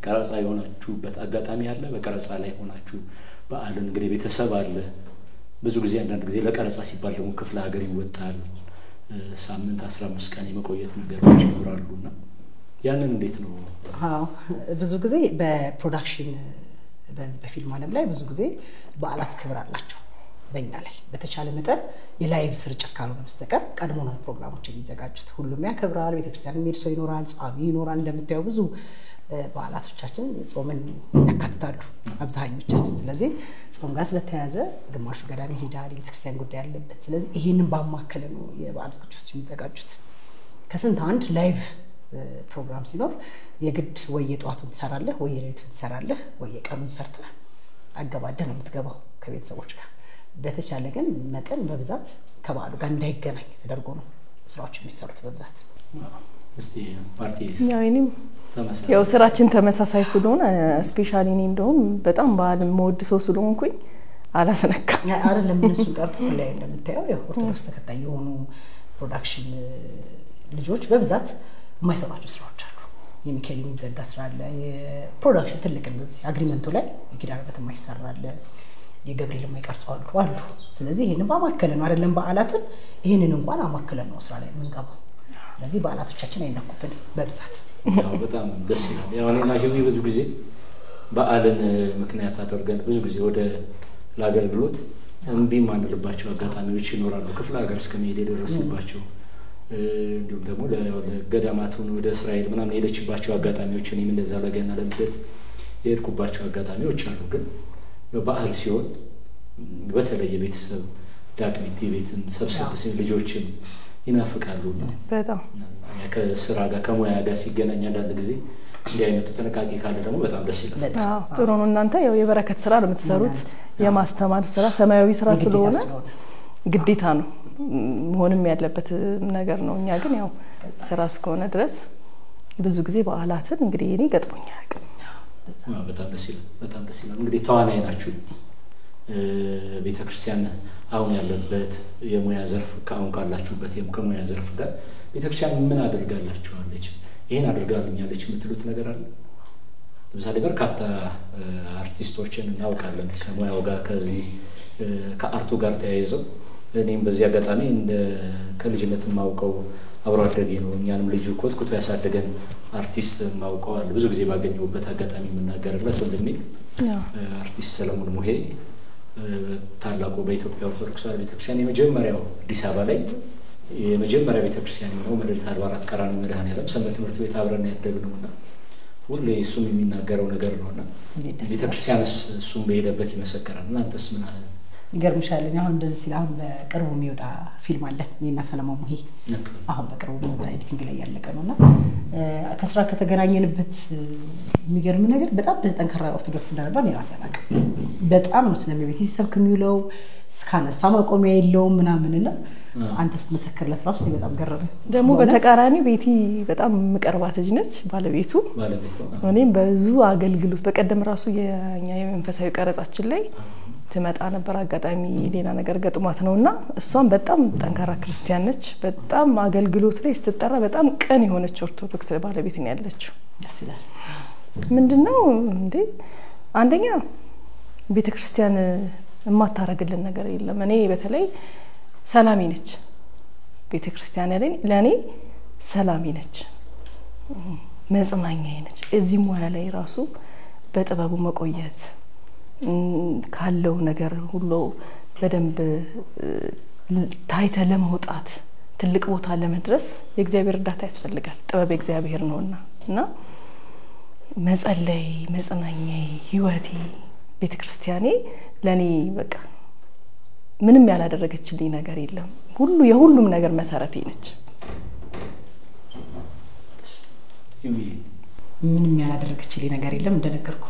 [SPEAKER 2] ቀረጻ የሆናችሁበት አጋጣሚ አለ? በቀረጻ ላይ ሆናችሁ በዓልን እንግዲህ ቤተሰብ አለ። ብዙ ጊዜ አንዳንድ ጊዜ ለቀረጻ ሲባል ደግሞ ክፍለ ሀገር ይወጣል። ሳምንት 15 ቀን የመቆየት ነገሮች ይኖራሉና ያንን እንዴት ነው?
[SPEAKER 3] አዎ ብዙ ጊዜ በፕሮዳክሽን በፊልም ዓለም ላይ ብዙ ጊዜ በዓላት ክብር አላቸው። በእኛ ላይ በተቻለ መጠን የላይቭ ስርጭት ካልሆነ በስተቀር ቀድሞ ነው ፕሮግራሞች የሚዘጋጁት። ሁሉም ያከብራል። ቤተክርስቲያን የሚሄድ ሰው ይኖራል፣ ጻሚ ይኖራል። እንደምታየው ብዙ በዓላቶቻችን ጾምን ያካትታሉ አብዛኞቻችን። ስለዚህ ጾም ጋር ስለተያዘ ግማሹ ገዳም ይሄዳል፣ ቤተክርስቲያን ጉዳይ ያለበት። ስለዚህ ይሄንን ባማከለ ነው የበዓል ዝግጅቶች የሚዘጋጁት። ከስንት አንድ ላይቭ ፕሮግራም ሲኖር የግድ ወይ የጧቱን ትሰራለህ ወይ የሌሊቱን ትሰራለህ ወይ የቀኑን ሰርተህ አገባደህ ነው የምትገባው ከቤተሰቦች ጋር። በተቻለ ግን መጠን በብዛት ከበዓሉ ጋር እንዳይገናኝ ተደርጎ ነው ስራዎች የሚሰሩት በብዛት።
[SPEAKER 2] እስቲ ፓርቲስ
[SPEAKER 4] ያው ስራችን ተመሳሳይ ስለሆነ ስፔሻሊ እኔ እንደውም በጣም በዓልን መወድ ሰው ስለሆንኩኝ አላስነካም።
[SPEAKER 3] አይደለም እነሱ ቀርቶ ላይ እንደምታየው የኦርቶዶክስ ተከታይ የሆኑ ፕሮዳክሽን ልጆች በብዛት የማይሰሯቸው ስራዎች አሉ። የሚካኤል የሚዘጋ ስራ አለ። የፕሮዳክሽን ትልቅ እንደዚህ አግሪመንቱ ላይ የኪዳነ ምሕረት የማይሰራ አለ። የገብርኤል የማይቀርጹ አሉ። ስለዚህ ይሄንን ባማከለ ነው አይደለም በዓላትን ይሄንን እንኳን አማከለን ነው ስራ ላይ የምንገባው። ስለዚህ በዓላቶቻችን አይነኩብንም በብዛት።
[SPEAKER 2] ያው በጣም ደስ ይላል። ያው እኔና ሄሚ ብዙ ጊዜ በዓልን ምክንያት አድርገን ብዙ ጊዜ ወደ ለአገልግሎት እምቢ ማንልባቸው አጋጣሚዎች ይኖራሉ። ክፍለ ሀገር እስከመሄድ የደረስንባቸው እንዲሁም ደግሞ ለገዳማቱን ወደ እስራኤል ምናምን የሄደችባቸው አጋጣሚዎች እኔም እንደዛ ለገና ለልደት የሄድኩባቸው አጋጣሚዎች አሉ። ግን በዓል ሲሆን በተለይ የቤተሰብ ዳግሚት ቤትን ሰብሰብ ሲል ልጆችን ይናፍቃሉና በጣም ከስራ ጋር ከሙያ ጋር ሲገናኝ አንዳንድ ጊዜ እንዲህ አይነቱ ጥንቃቄ ካለ ደግሞ በጣም ደስ ይላል።
[SPEAKER 4] ጥሩ ነው። እናንተ ያው የበረከት ስራ ነው የምትሰሩት፣ የማስተማር ስራ ሰማያዊ ስራ ስለሆነ ግዴታ ነው መሆንም ያለበት ነገር ነው። እኛ ግን ያው ስራ እስከሆነ ድረስ ብዙ ጊዜ በዓላትን እንግዲህ እኔ ገጥሞኛ ያውቃል።
[SPEAKER 2] በጣም ደስ ይላል። በጣም ደስ ይላል። እንግዲህ ተዋናይ ናችሁ። ቤተክርስቲያን አሁን ያለበት የሙያ ዘርፍ ከአሁን ካላችሁበት ከሙያ ዘርፍ ጋር ቤተክርስቲያን ምን አድርጋላችኋለች? ይሄን አድርጋልኛለች የምትሉት ነገር አለ? ለምሳሌ በርካታ አርቲስቶችን እናውቃለን ከሙያው ጋር ከዚህ ከአርቱ ጋር ተያይዘው። እኔም በዚህ አጋጣሚ እንደ ከልጅነት ማውቀው አብሮ አደጌ ነው እኛንም ልጅ ኮትኩቶ ያሳደገን አርቲስት ማውቀዋል። ብዙ ጊዜ ባገኘሁበት አጋጣሚ የምናገርለት ወንድሜ አርቲስት ሰለሞን ሙሄ ታላቁ በኢትዮጵያ ኦርቶዶክስ ቤተክርስቲያን የመጀመሪያው አዲስ አበባ ላይ የመጀመሪያ ቤተክርስቲያን ነው መድኃኒተ አድባራት ቀራንዮ መድኃኔዓለም ሰንበት ትምህርት ቤት አብረን ያደግነውና ሁሌ እሱም የሚናገረው ነገር ነውና ቤተክርስቲያንስ እሱም በሄደበት ይመሰክራል። እናንተስ ምን አለ?
[SPEAKER 3] ይገርምሻል። አሁን እንደዚህ ሲል አሁን በቅርቡ የሚወጣ ፊልም አለ እኔና ሰለሞን ሙሄ አሁን በቅርቡ የሚወጣ ኤዲቲንግ ላይ ያለቀ ነውና ከስራ ከተገናኘንበት የሚገርም ነገር በጣም በጠንካራ ኦርቶዶክስ እንዳልባል የራሴ አላውቅም። በጣም ነው ስለሚቤት ይሰብክ የሚውለው እስካነሳ ማቆሚያ የለውም ምናምንና አንተ ስትመሰክርለት ራሱ በጣም ገረመኝ።
[SPEAKER 4] ደግሞ በተቃራኒ ቤቲ በጣም መቀርባት ልጅ ነች ባለቤቱ። እኔም ብዙ አገልግሎት በቀደም ራሱ የኛ የመንፈሳዊ ቀረጻችን ላይ ትመጣ ነበር። አጋጣሚ ሌላ ነገር ገጥሟት ነውና እሷም በጣም ጠንካራ ክርስቲያን ነች። በጣም አገልግሎት ላይ ስትጠራ በጣም ቀን የሆነች ኦርቶዶክስ ባለቤት ነው ያለችው።
[SPEAKER 3] ደስ ይላል።
[SPEAKER 4] ምንድነው እንዴ አንደኛ ቤተክርስቲያን የማታረግልን ነገር የለም። እኔ በተለይ ሰላሚ ነች ቤተክርስቲያን ለኔ ሰላሚ ነች፣ መጽናኛዬ ነች። እዚህ ሙያ ላይ ራሱ በጥበቡ መቆየት ካለው ነገር ሁሉ በደንብ ታይተ ለመውጣት ትልቅ ቦታ ለመድረስ የእግዚአብሔር እርዳታ ያስፈልጋል። ጥበብ እግዚአብሔር ነውና እና መጸለይ መጽናኛዬ ህይወቴ ቤተክርስቲያኔ ለኔ በቃ ምንም ያላደረገችልኝ ነገር የለም። ሁሉ የሁሉም ነገር መሰረቴ ነች።
[SPEAKER 3] ምንም ያላደረገችልኝ ነገር የለም እንደነገርኩ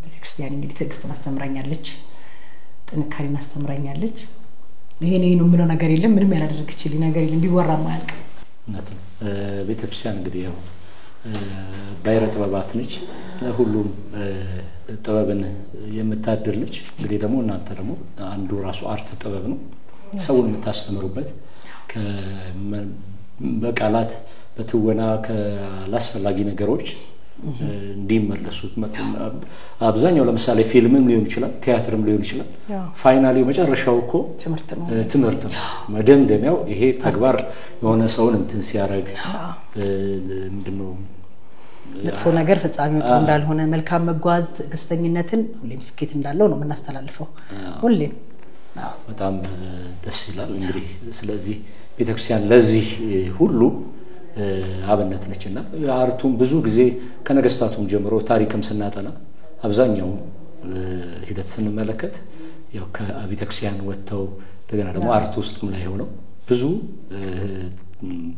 [SPEAKER 3] ቤተክርስቲያን እንግዲህ ትዕግስትን አስተምራኛለች። ጥንካሬን አስተምራኛለች ይሄ ነው ምንም ነገር የለም ምንም ያላደረግችልኝ ነገር የለም ቢወራ ማያልቅ
[SPEAKER 2] እናት ቤተክርስቲያን እንግዲህ ያው ባይረ ጥበባት ነች ለሁሉም ጥበብን የምታድልች እንግዲህ ደግሞ እናንተ ደግሞ አንዱ ራሱ አርት ጥበብ ነው ሰውን የምታስተምሩበት በቃላት በትወና ከላስፈላጊ ነገሮች እንዲመለሱት አብዛኛው ለምሳሌ ፊልምም ሊሆን ይችላል ቲያትርም ሊሆን ይችላል ፋይናሊ መጨረሻው እኮ ትምህርት ነው መደምደሚያው ይሄ ተግባር የሆነ ሰውን እንትን ሲያረግ ምንድነው
[SPEAKER 3] መጥፎ ነገር ፍጻሜው ጥሩ እንዳልሆነ መልካም መጓዝ ትዕግስተኝነትን ሁሌም ስኬት እንዳለው ነው የምናስተላልፈው ሁሌም
[SPEAKER 2] በጣም ደስ ይላል እንግዲህ ስለዚህ ቤተክርስቲያን ለዚህ ሁሉ አብነት ነችና አርቱም ብዙ ጊዜ ከነገስታቱም ጀምሮ ታሪክም ስናጠና አብዛኛው ሂደት ስንመለከት ያው ከቤተክርስቲያን ወጥተው እንደገና ደግሞ አርት ውስጥም ላይ ሆነው ብዙ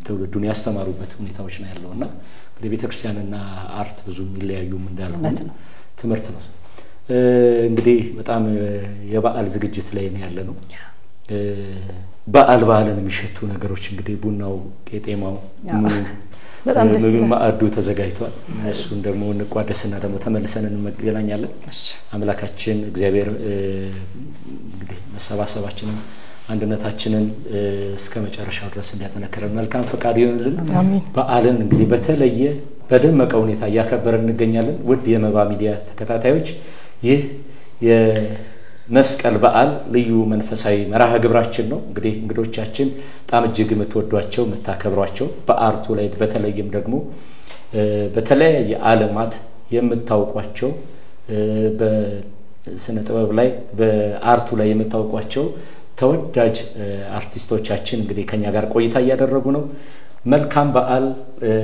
[SPEAKER 2] ትውልዱን ያስተማሩበት ሁኔታዎች ነው ያለውና ቤተክርስቲያንና አርት ብዙ የሚለያዩም እንዳልሆነ ትምህርት ነው እንግዲህ በጣም የበዓል ዝግጅት ላይ ነው ያለነው በዓልን የሚሸቱ ነገሮች እንግዲህ ቡናው ቄጤማው በጣም ደስ ይላል ማዕዱ ተዘጋጅቷል እሱን ደግሞ እንቋደስና ደግሞ ተመልሰን እንገናኛለን አምላካችን እግዚአብሔር እንግዲህ መሰባሰባችንን አንድነታችንን እስከመጨረሻው ድረስ እንዲያጠነክረን መልካም ፈቃድ ይሁንልን በዓልን እንግዲህ በተለየ በደመቀ ሁኔታ ያከበረን እንገኛለን ውድ የመባ ሚዲያ ተከታታዮች ይህ የመስቀል በዓል ልዩ መንፈሳዊ መርሃ ግብራችን ነው እንግዲህ እንግዶቻችን በጣም እጅግ የምትወዷቸው የምታከብሯቸው በአርቱ ላይ በተለይም ደግሞ በተለያየ ዓለማት የምታውቋቸው በስነ ጥበብ ላይ በአርቱ ላይ የምታውቋቸው ተወዳጅ አርቲስቶቻችን እንግዲህ ከኛ ጋር ቆይታ ያደረጉ ነው መልካም በዓል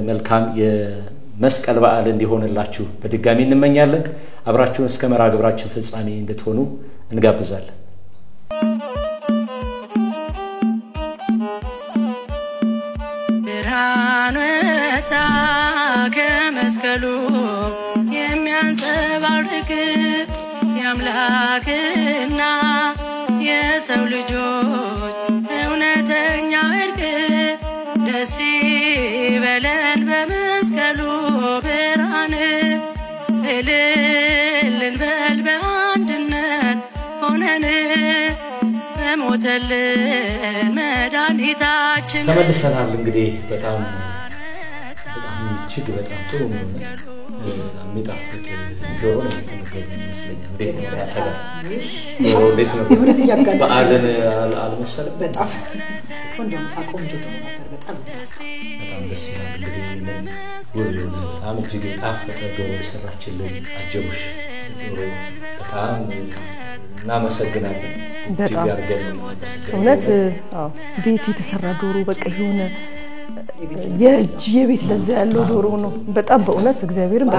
[SPEAKER 2] መልካም የመስቀል በዓል እንዲሆንላችሁ በድጋሚ እንመኛለን አብራችሁን እስከ መርሃ ግብራችን ፍጻሜ እንድትሆኑ እንጋብዛለን
[SPEAKER 1] ብርሃን ወጣ ከመስቀሉ የሚያንጸባርቅ የአምላክና የሰው ልጆች እውነተኛ እርቅ ደስ ይበለን በመስቀሉ ብርሃን እልል እንበል በአንድነት ሆነን በሞተልን መድኃኒታችን
[SPEAKER 2] ተመልሰናል እንግዲህ በጣም እጅግ በጣም ጥሩ ነው የሚጣፍጥ ዶሮ ነው ይመስለኛል እንዴት ነው በዓልን አልመሰለም
[SPEAKER 3] በጣም ቆንጆ ነበር በጣም
[SPEAKER 2] ደስ ይላል እንግዲህ ወሎ በጣም እጅግ የጣፈጠ ዶሮ ሰራችልን አጀቡሽ ዶሮ በጣም እናመሰግናለን
[SPEAKER 4] በጣም እውነት ቤት የተሰራ ዶሮ በቃ ይሆነ የቤት ለዛ ያለው ዶሮ ነው በጣም በእውነት እግዚአብሔርን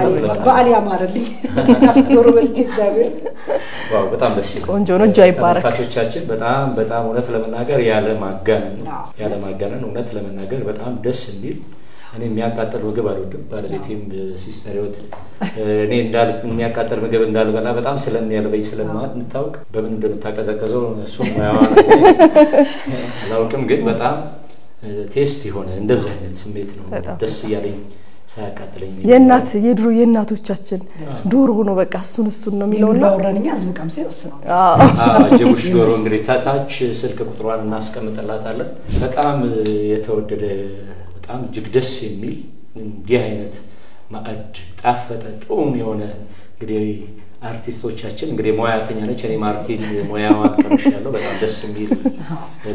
[SPEAKER 3] በዓል ያማረልኝ ዶሮ በልጅ እግዚአብሔር
[SPEAKER 2] ዋው በጣም ደስ ይላል
[SPEAKER 4] ቆንጆ ነው ጃይ ባረክ
[SPEAKER 2] ታቾቻችን በጣም እውነት ለመናገር ያለ ማጋነን እውነት ለመናገር በጣም ደስ የሚል እኔ የሚያቃጥል ምግብ አልወድም ባለቤቴም ሲስተሪዎት እኔ የሚያቃጥል ምግብ እንዳልበላ በጣም ስለሚያልበኝ ስለማንታውቅ በምን እንደምታቀዘቀዘው እሱ ማያዋ አላውቅም ግን በጣም ቴስት ይሆነ እንደዚህ አይነት ስሜት ነው ደስ ያለኝ ሳያቃጥለኝ
[SPEAKER 4] የድሮ የእናቶቻችን ዶሮ ነው በቃ እሱን ነው የሚለውና
[SPEAKER 3] አውራንኛ አዝምቃም ሲወስነው
[SPEAKER 2] ጀቡሽ ዶሮ እንግዲህ ታች ስልክ ቁጥሯን እናስቀምጥላታለን በጣም የተወደደ በጣም እጅግ ደስ የሚል እንዲህ አይነት ማዕድ ጣፈጠ ጦም የሆነ እንግዲህ አርቲስቶቻችን እንግዲህ ሙያተኛ ነች እኔ ማርቲን ሙያዋን ቀምሻለሁ በጣም ደስ የሚል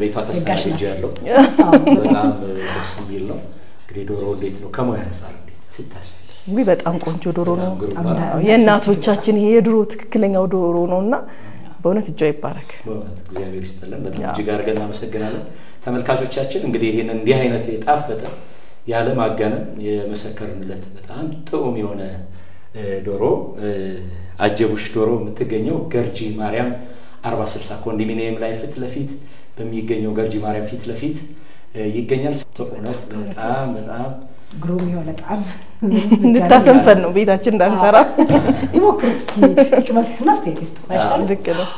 [SPEAKER 2] ቤቷ ተስተናግጃለሁ በጣም ደስ የሚል ነው እንግዲህ ዶሮ እንዴት ነው ከሙያ አንፃር እንዴት ሲታሰብ
[SPEAKER 4] በጣም ቆንጆ ዶሮ ነው የእናቶቻችን ይሄ የድሮ ትክክለኛው ዶሮ ነውና በእውነት እጆ ይባረክ
[SPEAKER 2] በእውነት እግዚአብሔር ይስጥልን በጣም እጅግ አድርገን እናመሰግናለን ተመልካቾቻችን እንግዲህ ይሄን እንዲህ አይነት የጣፈጠ ያለ ማጋነን የመሰከርንለት በጣም ጥዑም የሆነ ዶሮ አጀቡሽ ዶሮ የምትገኘው ገርጂ ማርያም 4060 ኮንዶሚኒየም ላይ ፊት ለፊት በሚገኘው ገርጂ ማርያም ፊት ለፊት ይገኛል ተቆናት በጣም
[SPEAKER 3] ግሩም የሆነ ጣም
[SPEAKER 4] እንድታሰንፈን ነው ቤታችን እንዳንሰራ
[SPEAKER 3] ይሞክሩት እስኪ ይቅመስቱና ስቴቲስቱ አይሻል
[SPEAKER 4] ልክ ነው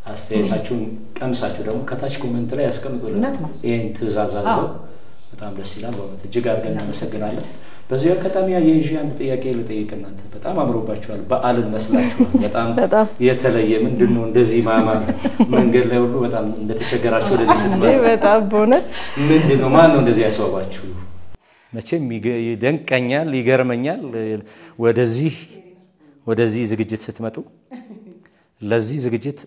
[SPEAKER 2] አስተያየታችሁን ቀምሳችሁ ደግሞ ከታች ኮሜንት ላይ ያስቀምጡልን። ይሄን ትዛዛዘው በጣም ደስ ይላል። በእውነት እጅግ አድርገን እናመሰግናለን። በዚህ አጋጣሚ የይዤ አንድ ጥያቄ ልጠይቅ። እናንተ በጣም አምሮባችኋል፣ በዓልን መስላችኋል። በጣም የተለየ ምንድነው እንደዚህ ማማር መንገድ ላይ ሁሉ በጣም እንደተቸገራችሁ ወደዚህ ስትመጡ
[SPEAKER 4] በጣም በእውነት
[SPEAKER 2] ምንድነው ማን ነው እንደዚህ ያስዋባችሁ? መቼም ይደንቀኛል፣ ይገርመኛል። ወደዚህ ዝግጅት ስትመጡ ለዚህ ዝግጅት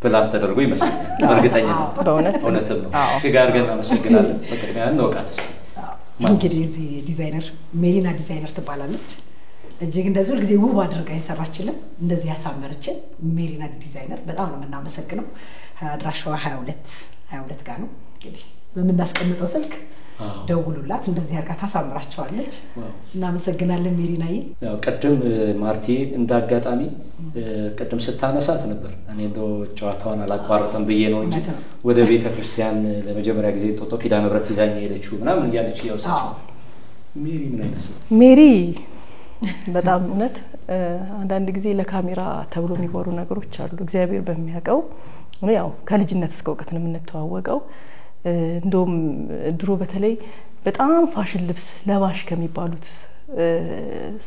[SPEAKER 2] ፕላን ተደርጎ ይመስላል። እርግጠኛ ነኝ እውነትም ነው። እጅግ አድርገን እናመሰግናለን። በቅድሚያ እንወቃትስ
[SPEAKER 3] እንግዲህ እዚህ ዲዛይነር ሜሪና ዲዛይነር ትባላለች። እጅግ እንደዚህ ሁልጊዜ ውብ አድርጋ የሰራችልን እንደዚህ ያሳመረችን ሜሪና ዲዛይነር በጣም ነው የምናመሰግነው። አድራሻዋ 22 ጋር ነው። እንግዲህ በምናስቀምጠው ስልክ ደውሉላት፣ እንደዚህ አድርጋ ታሳምራቸዋለች። እናመሰግናለን ሜሪናዬ። ያው
[SPEAKER 2] ቀደም ማርቲ እንዳጋጣሚ ቀደም ስታነሳት ነበር። እኔ እንደው ጨዋታውን አላቋርጠም ብዬ ነው እንጂ ወደ ቤተክርስቲያን ለመጀመሪያ ጊዜ ጦጦ ኪዳነ ምሕረት ይዛኝ ሄደችው ምናምን እያለች ያውሳች ሜሪ ምን አይነት
[SPEAKER 4] ሜሪ በጣም እውነት አንዳንድ ጊዜ ለካሜራ ተብሎ የሚወሩ ነገሮች አሉ። እግዚአብሔር በሚያውቀው ያው ከልጅነት እስከ እውቀት ነው የምንተዋወቀው። እንደውም ድሮ በተለይ በጣም ፋሽን ልብስ ለባሽ ከሚባሉት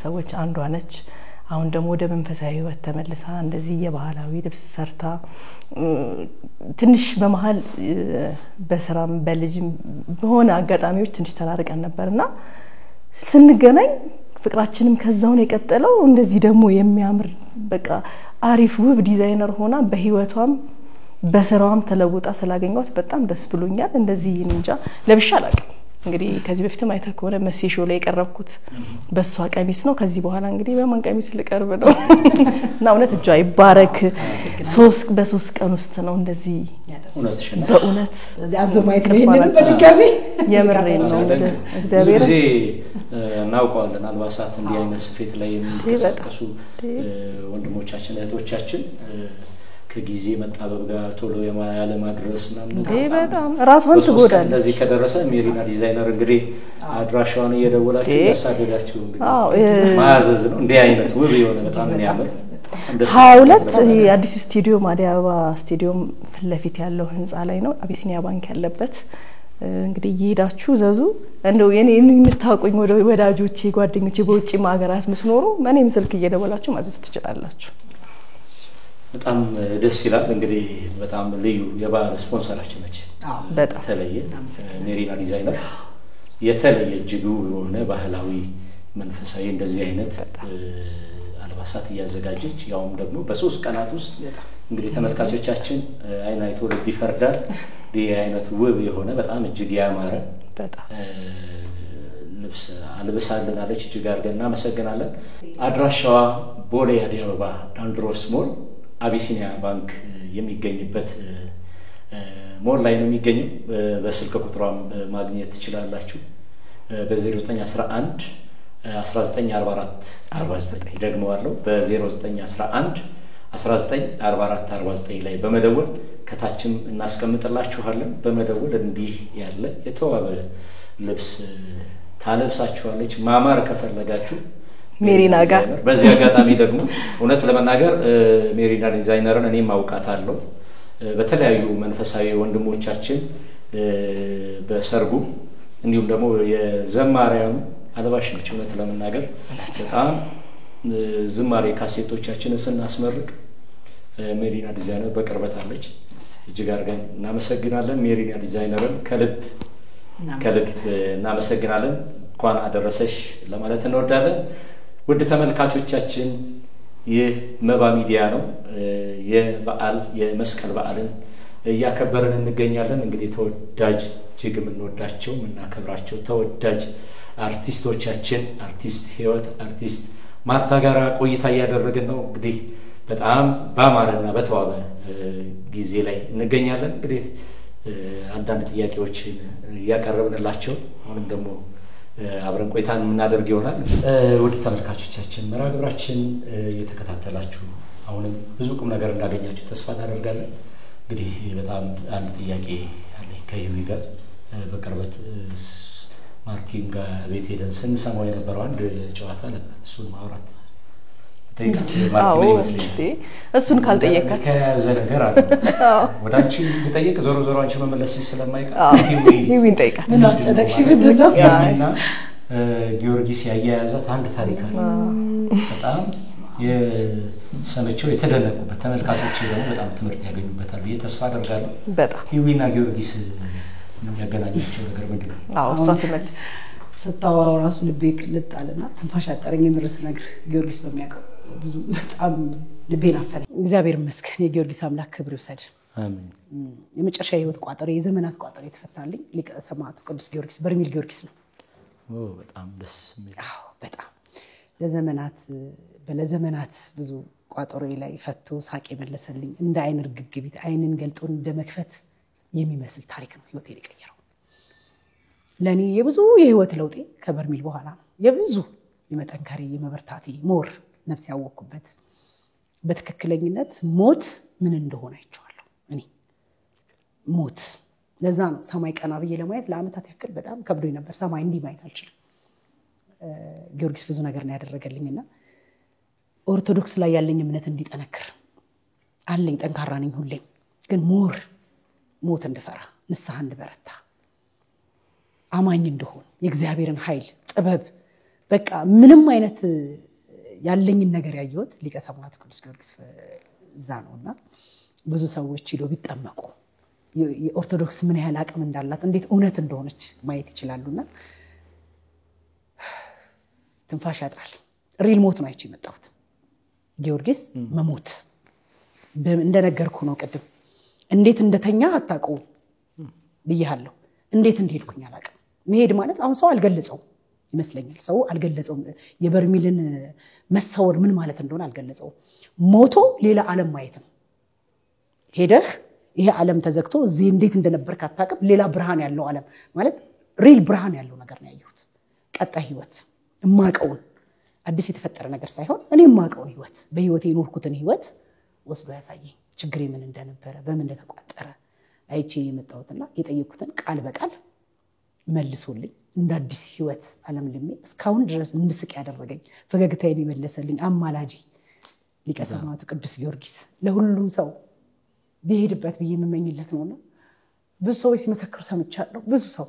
[SPEAKER 4] ሰዎች አንዷ ነች። አሁን ደግሞ ወደ መንፈሳዊ ህይወት ተመልሳ እንደዚህ የባህላዊ ልብስ ሰርታ ትንሽ በመሃል በስራም በልጅም በሆነ አጋጣሚዎች ትንሽ ተራርቀን ነበርና ስንገናኝ ፍቅራችንም ከዛው ነው የቀጠለው። እንደዚህ ደግሞ የሚያምር በቃ አሪፍ ውብ ዲዛይነር ሆና በህይወቷም በስራዋም ተለውጣ ስላገኘኋት በጣም ደስ ብሎኛል። እንደዚህ እንጃ ለብሻ አላውቅም። እንግዲህ ከዚህ በፊትም አይተህ ከሆነ መሲሾ ላይ የቀረብኩት በሷ ቀሚስ ነው። ከዚህ በኋላ እንግዲህ በማን ቀሚስ ልቀርብ ነው? እና እውነት እጇ ይባረክ። በሶስት ቀን ውስጥ ነው እንደዚህ በእውነት
[SPEAKER 3] እዚህ አዘማይት ነው ይሄንን በድጋሚ
[SPEAKER 4] የምሬን ነው። እግዚአብሔር
[SPEAKER 2] እዚህ እናውቀዋለን። አልባሳት እንዲህ አይነት ስፌት ላይ የሚንቀሳቀሱ ወንድሞቻችን እህቶቻችን ከጊዜ መጣበብ ጋር ቶሎ ያለ ማድረስ ምናምን
[SPEAKER 4] በጣም ራስዋን ትጎዳለች።
[SPEAKER 2] እንደዚህ ከደረሰ ሜሪና ዲዛይነር እንግዲህ አድራሻውን እየደወላችሁ ያሳደዳችሁ እንግዲህ ማያዘዝ ነው። እንዲህ አይነት ውብ የሆነ በጣም የሚያምር
[SPEAKER 4] 22 የአዲስ ስቱዲዮም አዲስ አበባ ስቱዲዮም ፊት ለፊት ያለው ህንጻ ላይ ነው። አቢሲኒያ ባንክ ያለበት እንግዲህ ይሄዳችሁ ዘዙ። እንደው የኔ የምታውቁኝ ወዳጆቼ ጓደኞቼ በውጪ ሀገራት መስኖሩ እኔም ስልክ እየደወላችሁ ማዘዝ ትችላላችሁ።
[SPEAKER 2] በጣም ደስ ይላል። እንግዲህ በጣም ልዩ የባህል ስፖንሰራችን ነች።
[SPEAKER 4] በጣም
[SPEAKER 2] ተለየ ሜሪና ዲዛይነር የተለየ እጅግ የሆነ ባህላዊ መንፈሳዊ እንደዚህ አይነት አልባሳት እያዘጋጀች ያውም ደግሞ በ3 ቀናት ውስጥ እንግዲህ ተመልካቾቻችን አይን አይቶ ልብ ይፈርዳል። ይህ አይነት ውብ የሆነ በጣም እጅግ ያማረ ልብስ አልብሳልናለች። እጅግ አድርገን እናመሰግናለን። አድራሻዋ ቦሌ አዲስ አበባ ዳንድሮስ ሞል አቢሲኒያ ባንክ የሚገኝበት ሞል ላይ ነው የሚገኘው። በስልክ ቁጥሯም ማግኘት ትችላላችሁ። በ0911 1944 49 ደግሞ አለው። በ0911 1944 49 ላይ በመደወል ከታችም እናስቀምጥላችኋለን። በመደወል እንዲህ ያለ የተዋበ ልብስ ታለብሳችኋለች። ማማር ከፈለጋችሁ
[SPEAKER 4] ሜሪና ጋር
[SPEAKER 2] በዚህ አጋጣሚ ደግሞ እውነት ለመናገር ሜሪና ዲዛይነርን እኔም አውቃታለሁ። በተለያዩ መንፈሳዊ ወንድሞቻችን በሰርጉ እንዲሁም ደግሞ የዘማሪያኑ አለባሽ ነች። እውነት ለመናገር በጣም ዝማሬ ካሴቶቻችንን ስናስመርቅ ሜሪና ዲዛይነር በቅርበት አለች። እጅግ አድርገን እናመሰግናለን። ሜሪና ዲዛይነርን ከልብ እናመሰግናለን። እንኳን አደረሰሽ ለማለት እንወዳለን። ውድ ተመልካቾቻችን ይህ መባ ሚዲያ ነው። የመስቀል በዓልን እያከበርን እንገኛለን። እንግዲህ ተወዳጅ እጅግ የምንወዳቸው የምናከብራቸው ተወዳጅ አርቲስቶቻችን አርቲስት ህይወት አርቲስት ማርታ ጋር ቆይታ እያደረግን ነው። እንግዲህ በጣም ባማረና በተዋበ ጊዜ ላይ እንገኛለን። እንግዲህ አንዳንድ ጥያቄዎችን እያቀረብንላቸው አሁንም ደግሞ አብረን ቆይታን የምናደርግ ይሆናል። ውድ ተመልካቾቻችን መርሃ ግብራችን እየተከታተላችሁ አሁንም ብዙ ቁም ነገር እንዳገኛችሁ ተስፋ እናደርጋለን። እንግዲህ በጣም አንድ ጥያቄ አለኝ ከይዊ ጋር በቅርበት ማርቲን ጋር ቤት ሄደን ስንሰማው የነበረው አንድ ጨዋታ ነበር። እሱን ማውራት ጠይቃት ማለት ነው ይመስልሻል?
[SPEAKER 4] እሱን ካልጠየቃት
[SPEAKER 2] ከያዘ ነገር አለ ወደ አንቺ ብጠይቅ ዞሮ አንቺ መመለስ ስለማይቀር
[SPEAKER 4] ሂዊን ጠይቃት።
[SPEAKER 3] ምን አስጨነቅሽ ምንድነው?
[SPEAKER 2] እና ጊዮርጊስ ያያያዛት አንድ ታሪክ አለ በጣም የሰመቸው የተደነቁበት ተመልካቾች ደግሞ በጣም ትምህርት ያገኙበታል ብዬ ተስፋ አደርጋለሁ።
[SPEAKER 4] በጣም
[SPEAKER 2] ሂዊና ጊዮርጊስ የሚያገናኛቸው ነገር ምንድነው?
[SPEAKER 4] እሷ ትመልስ።
[SPEAKER 3] ስታወራው ራሱ ልቤ ልጣልና ትንፋሽ አጠረኝ። የምርስ ነገር ጊዮርጊስ በሚያውቀው ብዙ በጣም ልቤን አፈነ። እግዚአብሔር ይመስገን። የጊዮርጊስ አምላክ ክብር ይውሰድ።
[SPEAKER 2] አሜን።
[SPEAKER 3] የመጨረሻ የህይወት ቋጠሮ የዘመናት ቋጠሮ የተፈታልኝ ሊቀ ሰማዕቱ ቅዱስ ጊዮርጊስ በርሜል ጊዮርጊስ ነው።
[SPEAKER 2] በጣም ደስ የሚል
[SPEAKER 3] በጣም ለዘመናት ብዙ ቋጠሮዬ ላይ ፈቶ ሳቅ የመለሰልኝ እንደ አይን ርግብግቢት አይንን ገልጦ እንደመክፈት የሚመስል ታሪክ ነው ህይወቴን የቀየረው። ለኔ የብዙ የህይወት ለውጤ ከበርሜል በኋላ ነው። የብዙ የመጠንከሬ የመበርታቴ ሞር ነፍስ ያወቅኩበት በትክክለኝነት ሞት ምን እንደሆነ አይቼዋለሁ። እኔ ሞት ለዛ ነው ሰማይ ቀና ብዬ ለማየት ለአመታት ያክል በጣም ከብዶኝ ነበር። ሰማይ እንዲህ ማየት አልችልም። ጊዮርጊስ ብዙ ነገር ነው ያደረገልኝና ኦርቶዶክስ ላይ ያለኝ እምነት እንዲጠነክር አለኝ። ጠንካራ ነኝ ሁሌም፣ ግን ሞት እንድፈራ ንስሐ እንድበረታ አማኝ እንደሆን የእግዚአብሔርን ኃይል ጥበብ በቃ ምንም አይነት ያለኝን ነገር ያየሁት ሊቀ ሰማዕቱ ቅዱስ ጊዮርጊስ እዛ ነውና ብዙ ሰዎች ሄዶ ቢጠመቁ የኦርቶዶክስ ምን ያህል አቅም እንዳላት እንዴት እውነት እንደሆነች ማየት ይችላሉና ትንፋሽ ያጥራል። ሪል ሞት ነው አይቼ የመጣሁት። ጊዮርጊስ መሞት እንደነገርኩ ነው ቅድም። እንዴት እንደተኛ አታውቀው ብያለሁ። እንዴት እንደሄድኩኝ አላውቅም። መሄድ ማለት አሁን ሰው አልገለጸው ይመስለኛል። ሰው አልገለጸው የበርሜልን መሰወር ምን ማለት እንደሆነ አልገለጸው። ሞቶ ሌላ ዓለም ማየት ነው። ሄደህ ይሄ ዓለም ተዘግቶ እዚህ እንዴት እንደነበርክ አታውቅም። ሌላ ብርሃን ያለው ዓለም ማለት ሪል ብርሃን ያለው ነገር ነው ያየሁት። ቀጣይ ህይወት እማቀውን አዲስ የተፈጠረ ነገር ሳይሆን እኔ እማቀውን ህይወት በህይወቴ የኖርኩትን ህይወት ወስዶ ያሳየኝ ችግሬ ምን እንደነበረ በምን እንደተቋጠረ አይቼ የመጣሁትና የጠየኩትን ቃል በቃል መልሶልኝ እንደ አዲስ ህይወት ዓለም ልሜ እስካሁን ድረስ እንድስቅ ያደረገኝ ፈገግታዬን የመለሰልኝ አማላጂ ሊቀ ሰማዕቱ ቅዱስ ጊዮርጊስ ለሁሉም ሰው ቢሄድበት ብዬ የምመኝለት ነውና ብዙ ሰዎች ሲመሰክሩ ሰምቻለሁ። ብዙ ሰው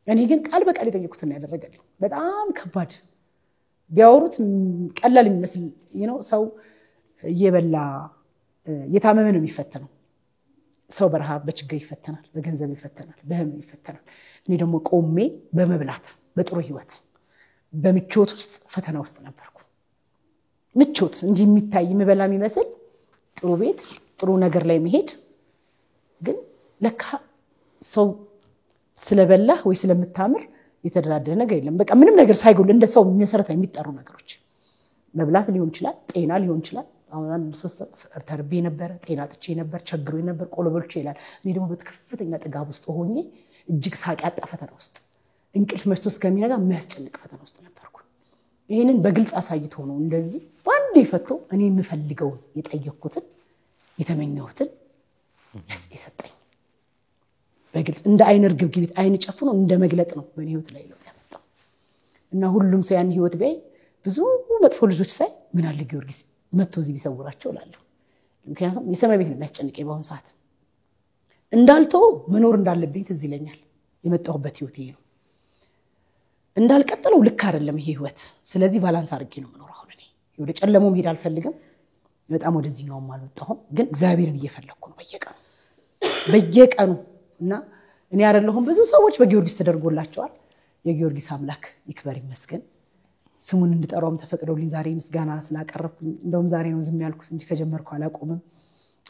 [SPEAKER 3] እኔ ግን ቃል በቃል የጠየኩትን ያደረገልኝ በጣም ከባድ ቢያወሩት ቀላል የሚመስል ሰው እየበላ የታመመ ነው የሚፈተነው። ሰው በረሃብ በችግር ይፈተናል፣ በገንዘብ ይፈተናል፣ በህመም ይፈተናል። እኔ ደግሞ ቆሜ በመብላት በጥሩ ህይወት በምቾት ውስጥ ፈተና ውስጥ ነበርኩ። ምቾት እንዲህ የሚታይ የምበላ የሚመስል ጥሩ ቤት ጥሩ ነገር ላይ መሄድ ግን ለካ ሰው ስለበላህ ወይ ስለምታምር የተደላደለ ነገር የለም። በቃ ምንም ነገር ሳይጎል እንደ ሰው መሰረታዊ የሚጠሩ ነገሮች መብላት ሊሆን ይችላል፣ ጤና ሊሆን ይችላል። አሁን አንድ ሶስት ተርቤ ነበር፣ ጤና ጥቼ ነበር፣ ቸግሮኝ ነበር፣ ቆሎ በልቼ ይላል። እኔ ደግሞ በከፍተኛ ጥጋብ ውስጥ ሆኜ እጅግ ሳቅ ያጣ ፈተና ውስጥ እንቅልፍ መሽቶ እስከሚነጋ የሚያስጨንቅ ፈተና ውስጥ ነበርኩ። ይሄንን በግልጽ አሳይቶ ነው እንደዚህ ባንዴ ፈቶ እኔ የምፈልገውን የጠየቅኩትን የተመኘሁትን የሰጠኝ በግልጽ እንደ አይን ርግብግቢት አይን ጨፍኖ እንደ መግለጥ ነው በእኔ ህይወት ላይ ለውጥ ያመጣው። እና ሁሉም ሰው ያን ህይወት ቢያይ ብዙ መጥፎ ልጆች ሳይ ምን አለ ጊዮርጊስ መጥቶ እዚህ ቢሰውራቸው እላለሁ። ምክንያቱም የሰማይ ቤት ነው የሚያስጨንቀኝ በአሁኑ ሰዓት። እንዳልተው መኖር እንዳለብኝ ትዝ ይለኛል። የመጣሁበት ህይወት ይሄ ነው። እንዳልቀጥለው ልክ አይደለም ይሄ ህይወት። ስለዚህ ባላንስ አድርጌ ነው የምኖረው። አሁን እኔ ወደ ጨለማው መሄድ አልፈልግም፣ በጣም ወደዚህኛውም አልወጣሁም። ግን እግዚአብሔርን እየፈለኩ ነው በየቀኑ እና እኔ አይደለሁም ብዙ ሰዎች በጊዮርጊስ ተደርጎላቸዋል። የጊዮርጊስ አምላክ ይክበር ይመስገን። ስሙን እንድጠራውም ተፈቅዶልኝ ዛሬ ምስጋና ስላቀረብኩኝ እንደውም ዛሬ ነው ዝም ያልኩት እንጂ ከጀመርኩ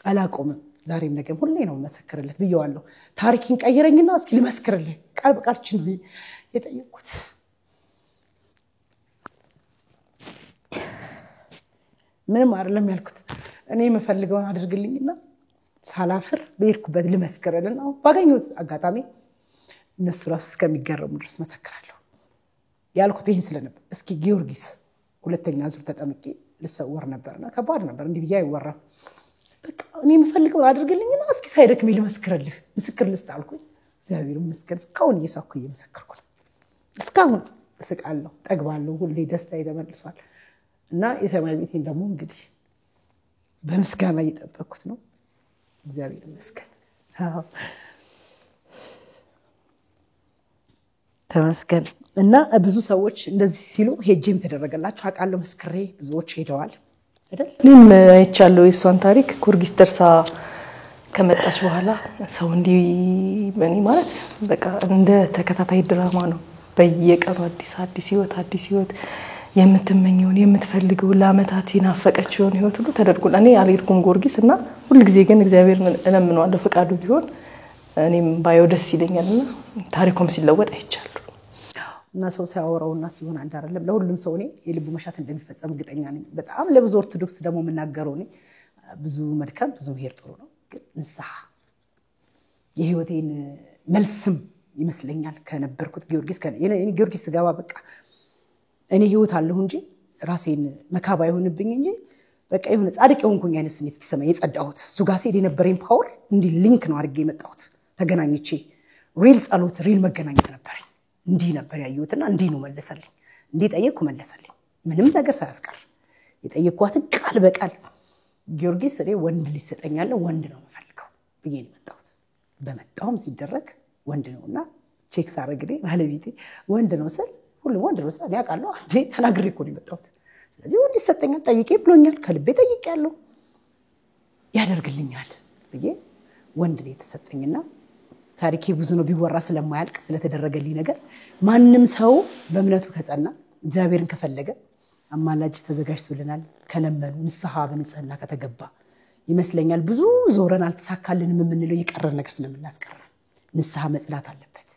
[SPEAKER 3] አላቆምም። ዛሬም ነገም ሁሌ ነው መሰክርለት ብየዋለሁ። ታሪክን ቀይረኝና እስኪ ልመስክርልህ ቃል በቃልችን ነው የጠየቅኩት። ምንም አይደለም ያልኩት። እኔ የምፈልገውን አድርግልኝና ሳላፍር በሄድኩበት ልመስክርልና ባገኘሁት አጋጣሚ እነሱ ራሱ እስከሚገረሙ ድረስ መሰክራለሁ ያልኩት ይህን ስለነበር። እስኪ ጊዮርጊስ ሁለተኛ ዙር ተጠምቄ ልሰወር ነበርና ከባድ ነበር። እንዲህ ብዬ አይወራም። በቃ እኔ የምፈልገውን አድርግልኝና እስኪ ሳይደክሜ ልመስክርልህ ምስክር ልስጥ አልኩኝ። እግዚአብሔር ይመስገን እስካሁን እየሳኩ እየመሰከርኩ ነው። እስካሁን እስቃለሁ፣ ጠግባለሁ። ሁሌ ደስታ ተመልሷል። እና የሰማይ ቤቴን ደግሞ እንግዲህ በምስጋና እየጠበቅኩት ነው። እግዚአብሔር ይመስገን። ተመስገን። እና ብዙ ሰዎች እንደዚህ ሲሉ ሄጄም ተደረገላቸው አውቃለሁ። መስክሬ ብዙዎች ሄደዋል አይደል?
[SPEAKER 4] እኔም አይቻለሁ የእሷን ታሪክ። ኩርጊስ ደርሳ ከመጣች በኋላ ሰው እንዲህ በእኔ ማለት በቃ እንደ ተከታታይ ድራማ ነው። በየቀኑ አዲስ ህይወት የምትመኘውን የምትፈልገውን ለአመታት ይናፈቀችውን ህይወት ሁሉ ተደርጎላ። እኔ አልሄድኩም ጊዮርጊስ እና ሁልጊዜ ግን እግዚአብሔርን እለምነዋለሁ ፈቃዱ ቢሆን እኔም ባየው ደስ ይለኛልና ታሪኩም ሲለወጥ አይቻለሁ።
[SPEAKER 3] እና ሰው ሲያወራውና ሲሆን አንድ አይደለም። ለሁሉም ሰው እኔ የልቡ መሻት እንደሚፈጸም እርግጠኛ ነኝ። በጣም ለብዙ ኦርቶዶክስ ደግሞ የምናገረው እኔ ብዙ መድከም ብዙ መሄድ ጥሩ ነው፣ ግን ንስሐ የህይወቴን መልስም ይመስለኛል ከነበርኩት ጊዮርጊስ እኔ ጊዮርጊስ ስገባ በቃ እኔ ህይወት አለሁ እንጂ ራሴን መካባ ይሆንብኝ እንጂ በቃ የሆነ ጻድቅ የሆንኩኝ አይነት ስሜት እስኪሰማኝ የጸዳሁት እሱ ጋር ሲሄድ የነበረኝ ፓወር እንዲህ ሊንክ ነው አድርጌ የመጣሁት። ተገናኝቼ ሪል ጸሎት ሪል መገናኘት ነበረኝ። እንዲህ ነበር ያየሁትና እንዲህ ነው መለሰልኝ። እንዲህ ጠየቅኩ መለሰልኝ፣ ምንም ነገር ሳያስቀር የጠየቅኳትን ቃል በቃል ጊዮርጊስ እኔ ወንድ ሊሰጠኛል ወንድ ነው የምፈልገው ብዬ ነው የመጣሁት። በመጣሁም ሲደረግ ወንድ ነውና ቼክ ሳረግዴ ባለቤቴ ወንድ ነው ስል ሁሉ ወንድ ነው ስል ያውቃለሁ አንዴ ተናግሬ እኮ ነው የመጣሁት። ስለዚህ ወንድ ይሰጠኛል ጠይቄ ብሎኛል፣ ከልቤ ጠይቄያለሁ ያደርግልኛል ብዬ ወንድ ነው የተሰጠኝና ታሪኬ ብዙ ነው ቢወራ ስለማያልቅ ስለተደረገልኝ ነገር። ማንም ሰው በእምነቱ ከጸና እግዚአብሔርን ከፈለገ አማላጅ ተዘጋጅቶልናል። ከለመኑ ንስሐ በንጽህና ከተገባ ይመስለኛል ብዙ ዞረን አልተሳካልንም የምንለው የቀረን ነገር ስለምናስቀር ንስሐ መጽናት አለበት።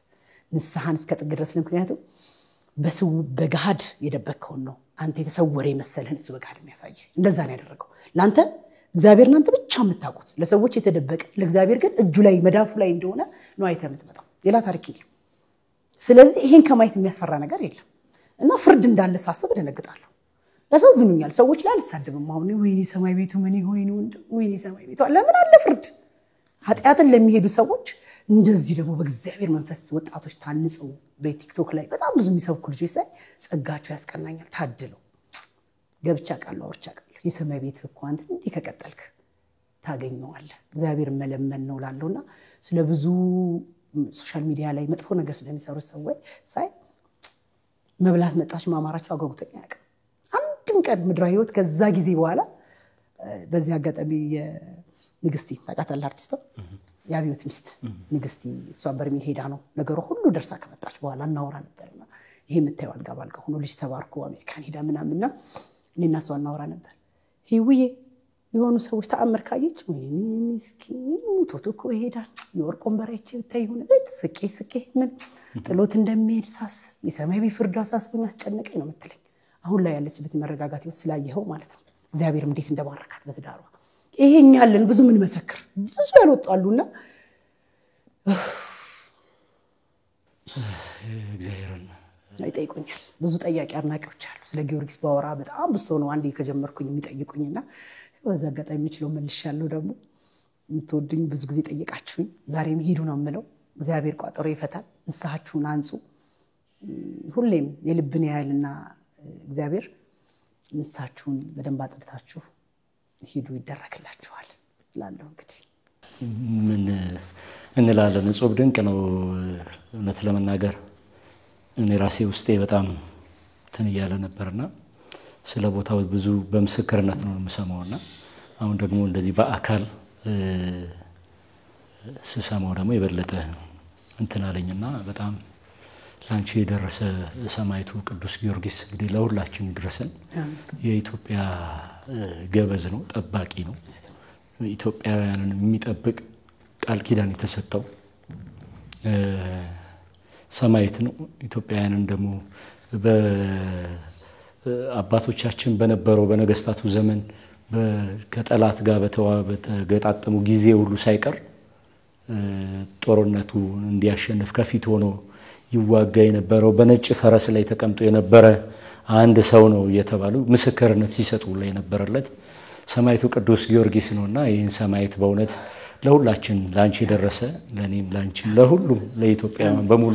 [SPEAKER 3] ንስሐን እስከ ጥግ ድረስ ምክንያቱም በገሃድ የደበከውን ነው አንተ የተሰወረ የመሰልህን እሱ በገሃድ የሚያሳይ። እንደዛ ነው ያደረገው ለአንተ እግዚአብሔርን አንተ ብቻ የምታውቁት፣ ለሰዎች የተደበቀ ለእግዚአብሔር ግን እጁ ላይ መዳፉ ላይ እንደሆነ ነው አይተህ የምትመጣው። ሌላ ታሪክ የለም። ስለዚህ ይሄን ከማየት የሚያስፈራ ነገር የለም እና ፍርድ እንዳለ ሳስብ እደነግጣለሁ። ያሳዝኑኛል ሰዎች ላይ አልሳደብም። አሁን ወይኔ ሰማይ ቤቱ ምን ይሆን ነው ወይኔ ሰማይ ቤቱ ለምን አለ ፍርድ። ኃጢአትን ለሚሄዱ ሰዎች እንደዚህ ደግሞ በእግዚአብሔር መንፈስ ወጣቶች ታንጸው በቲክቶክ ላይ በጣም ብዙ የሚሰብኩ ልጆች ሳይ ጸጋቸው ያስቀናኛል። ታድለው ገብቻ ቃሉ አውርቻ ቃሉ የሰማይ ቤት እኮ አንተ እንዲህ ከቀጠልክ ታገኘዋለህ። እግዚአብሔር መለመን ነው ላለውና ስለብዙ ሶሻል ሚዲያ ላይ መጥፎ ነገር ስለሚሰሩ ሰዎች ሳይ መብላት መጣች ማማራቸው አጓጉቶኝ ያውቃል። አንድም ቀን ምድራዊ ህይወት ከዛ ጊዜ በኋላ በዚህ አጋጣሚ የንግስቲ ታውቃታለህ አርቲስቷ የአብዮት ሚስት ንግስቲ እሷ በርሜል ሄዳ ነው ነገሩ ሁሉ ደርሳ ከመጣች በኋላ እናወራ ነበርና ይሄ የምታየው አልጋ ባልጋ ሆኖ ልጅ ተባርኮ አሜሪካን ሄዳ ምናምንና እኔና እሷ እናወራ ነበር። ህይወዬ የሆኑ ሰዎች ተአምር ካየች ወይኔ ምስኪን ሙቶት እኮ ይሄዳል የወርቅ ወንበራይቼ ብታይ ሆነ ስቄ ምን ጥሎት እንደሚሄድ ሳስብ የሰማይ ቤት ፍርዱ አሳስቦኝ አስጨነቀኝ ነው የምትለኝ። አሁን ላይ ያለችበት መረጋጋት ህይወት ስላየኸው ማለት ነው። እግዚአብሔር እንዴት እንደባረካት በትዳሯ ይሄኛልን ብዙ ምን መሰክር ብዙ ያልወጣሉና
[SPEAKER 2] እግዚአብሔርን
[SPEAKER 3] አይጠይቁኛል። ብዙ ጠያቂ አድናቂዎች አሉ። ስለ ጊዮርጊስ ባወራ በጣም ብዙ ነው አንዴ ከጀመርኩኝ የሚጠይቁኝና በዛ አጋጣሚ የምችለው መልሻለሁ። ደግሞ የምትወዱኝ ብዙ ጊዜ ጠይቃችሁኝ ዛሬም ሄዱ ነው የምለው። እግዚአብሔር ቋጠሮ ይፈታል። ንስሐችሁን አንጹ። ሁሌም የልብን ያህልና እግዚአብሔር ንስሐችሁን በደንብ አጽድታችሁ ሂዱ ይደረግላችኋል እላለሁ። እንግዲህ
[SPEAKER 2] ምን እንላለን? እጹብ ድንቅ ነው እውነት ለመናገር እኔ ራሴ ውስጤ በጣም እያለ ነበርና ስለ ቦታው ብዙ በምስክርነት ነው የምሰማውና አሁን ደግሞ እንደዚህ በአካል ስሰማው ደግሞ የበለጠ አለኝና በጣም ላንቺ የደረሰ ሰማዕቱ ቅዱስ ጊዮርጊስ እንግዲህ ለሁላችን ይድረሰን። የኢትዮጵያ ገበዝ ነው፣ ጠባቂ ነው። ኢትዮጵያውያንን የሚጠብቅ ቃል ኪዳን የተሰጠው ሰማዕት ነው። ኢትዮጵያውያንን ደግሞ በአባቶቻችን በነበረው በነገስታቱ ዘመን ከጠላት ጋር በተገጣጠሙ ጊዜ ሁሉ ሳይቀር ጦርነቱ እንዲያሸንፍ ከፊት ሆኖ ይዋጋ የነበረው በነጭ ፈረስ ላይ ተቀምጦ የነበረ አንድ ሰው ነው እየተባሉ ምስክርነት ሲሰጡ ላይ ነበረለት ሰማዕቱ ቅዱስ ጊዮርጊስ ነውና ይህን ሰማዕት በእውነት ለሁላችን ላንቺ ደረሰ ለኔም ላንቺም ለሁሉም ለኢትዮጵያውያን በሙሉ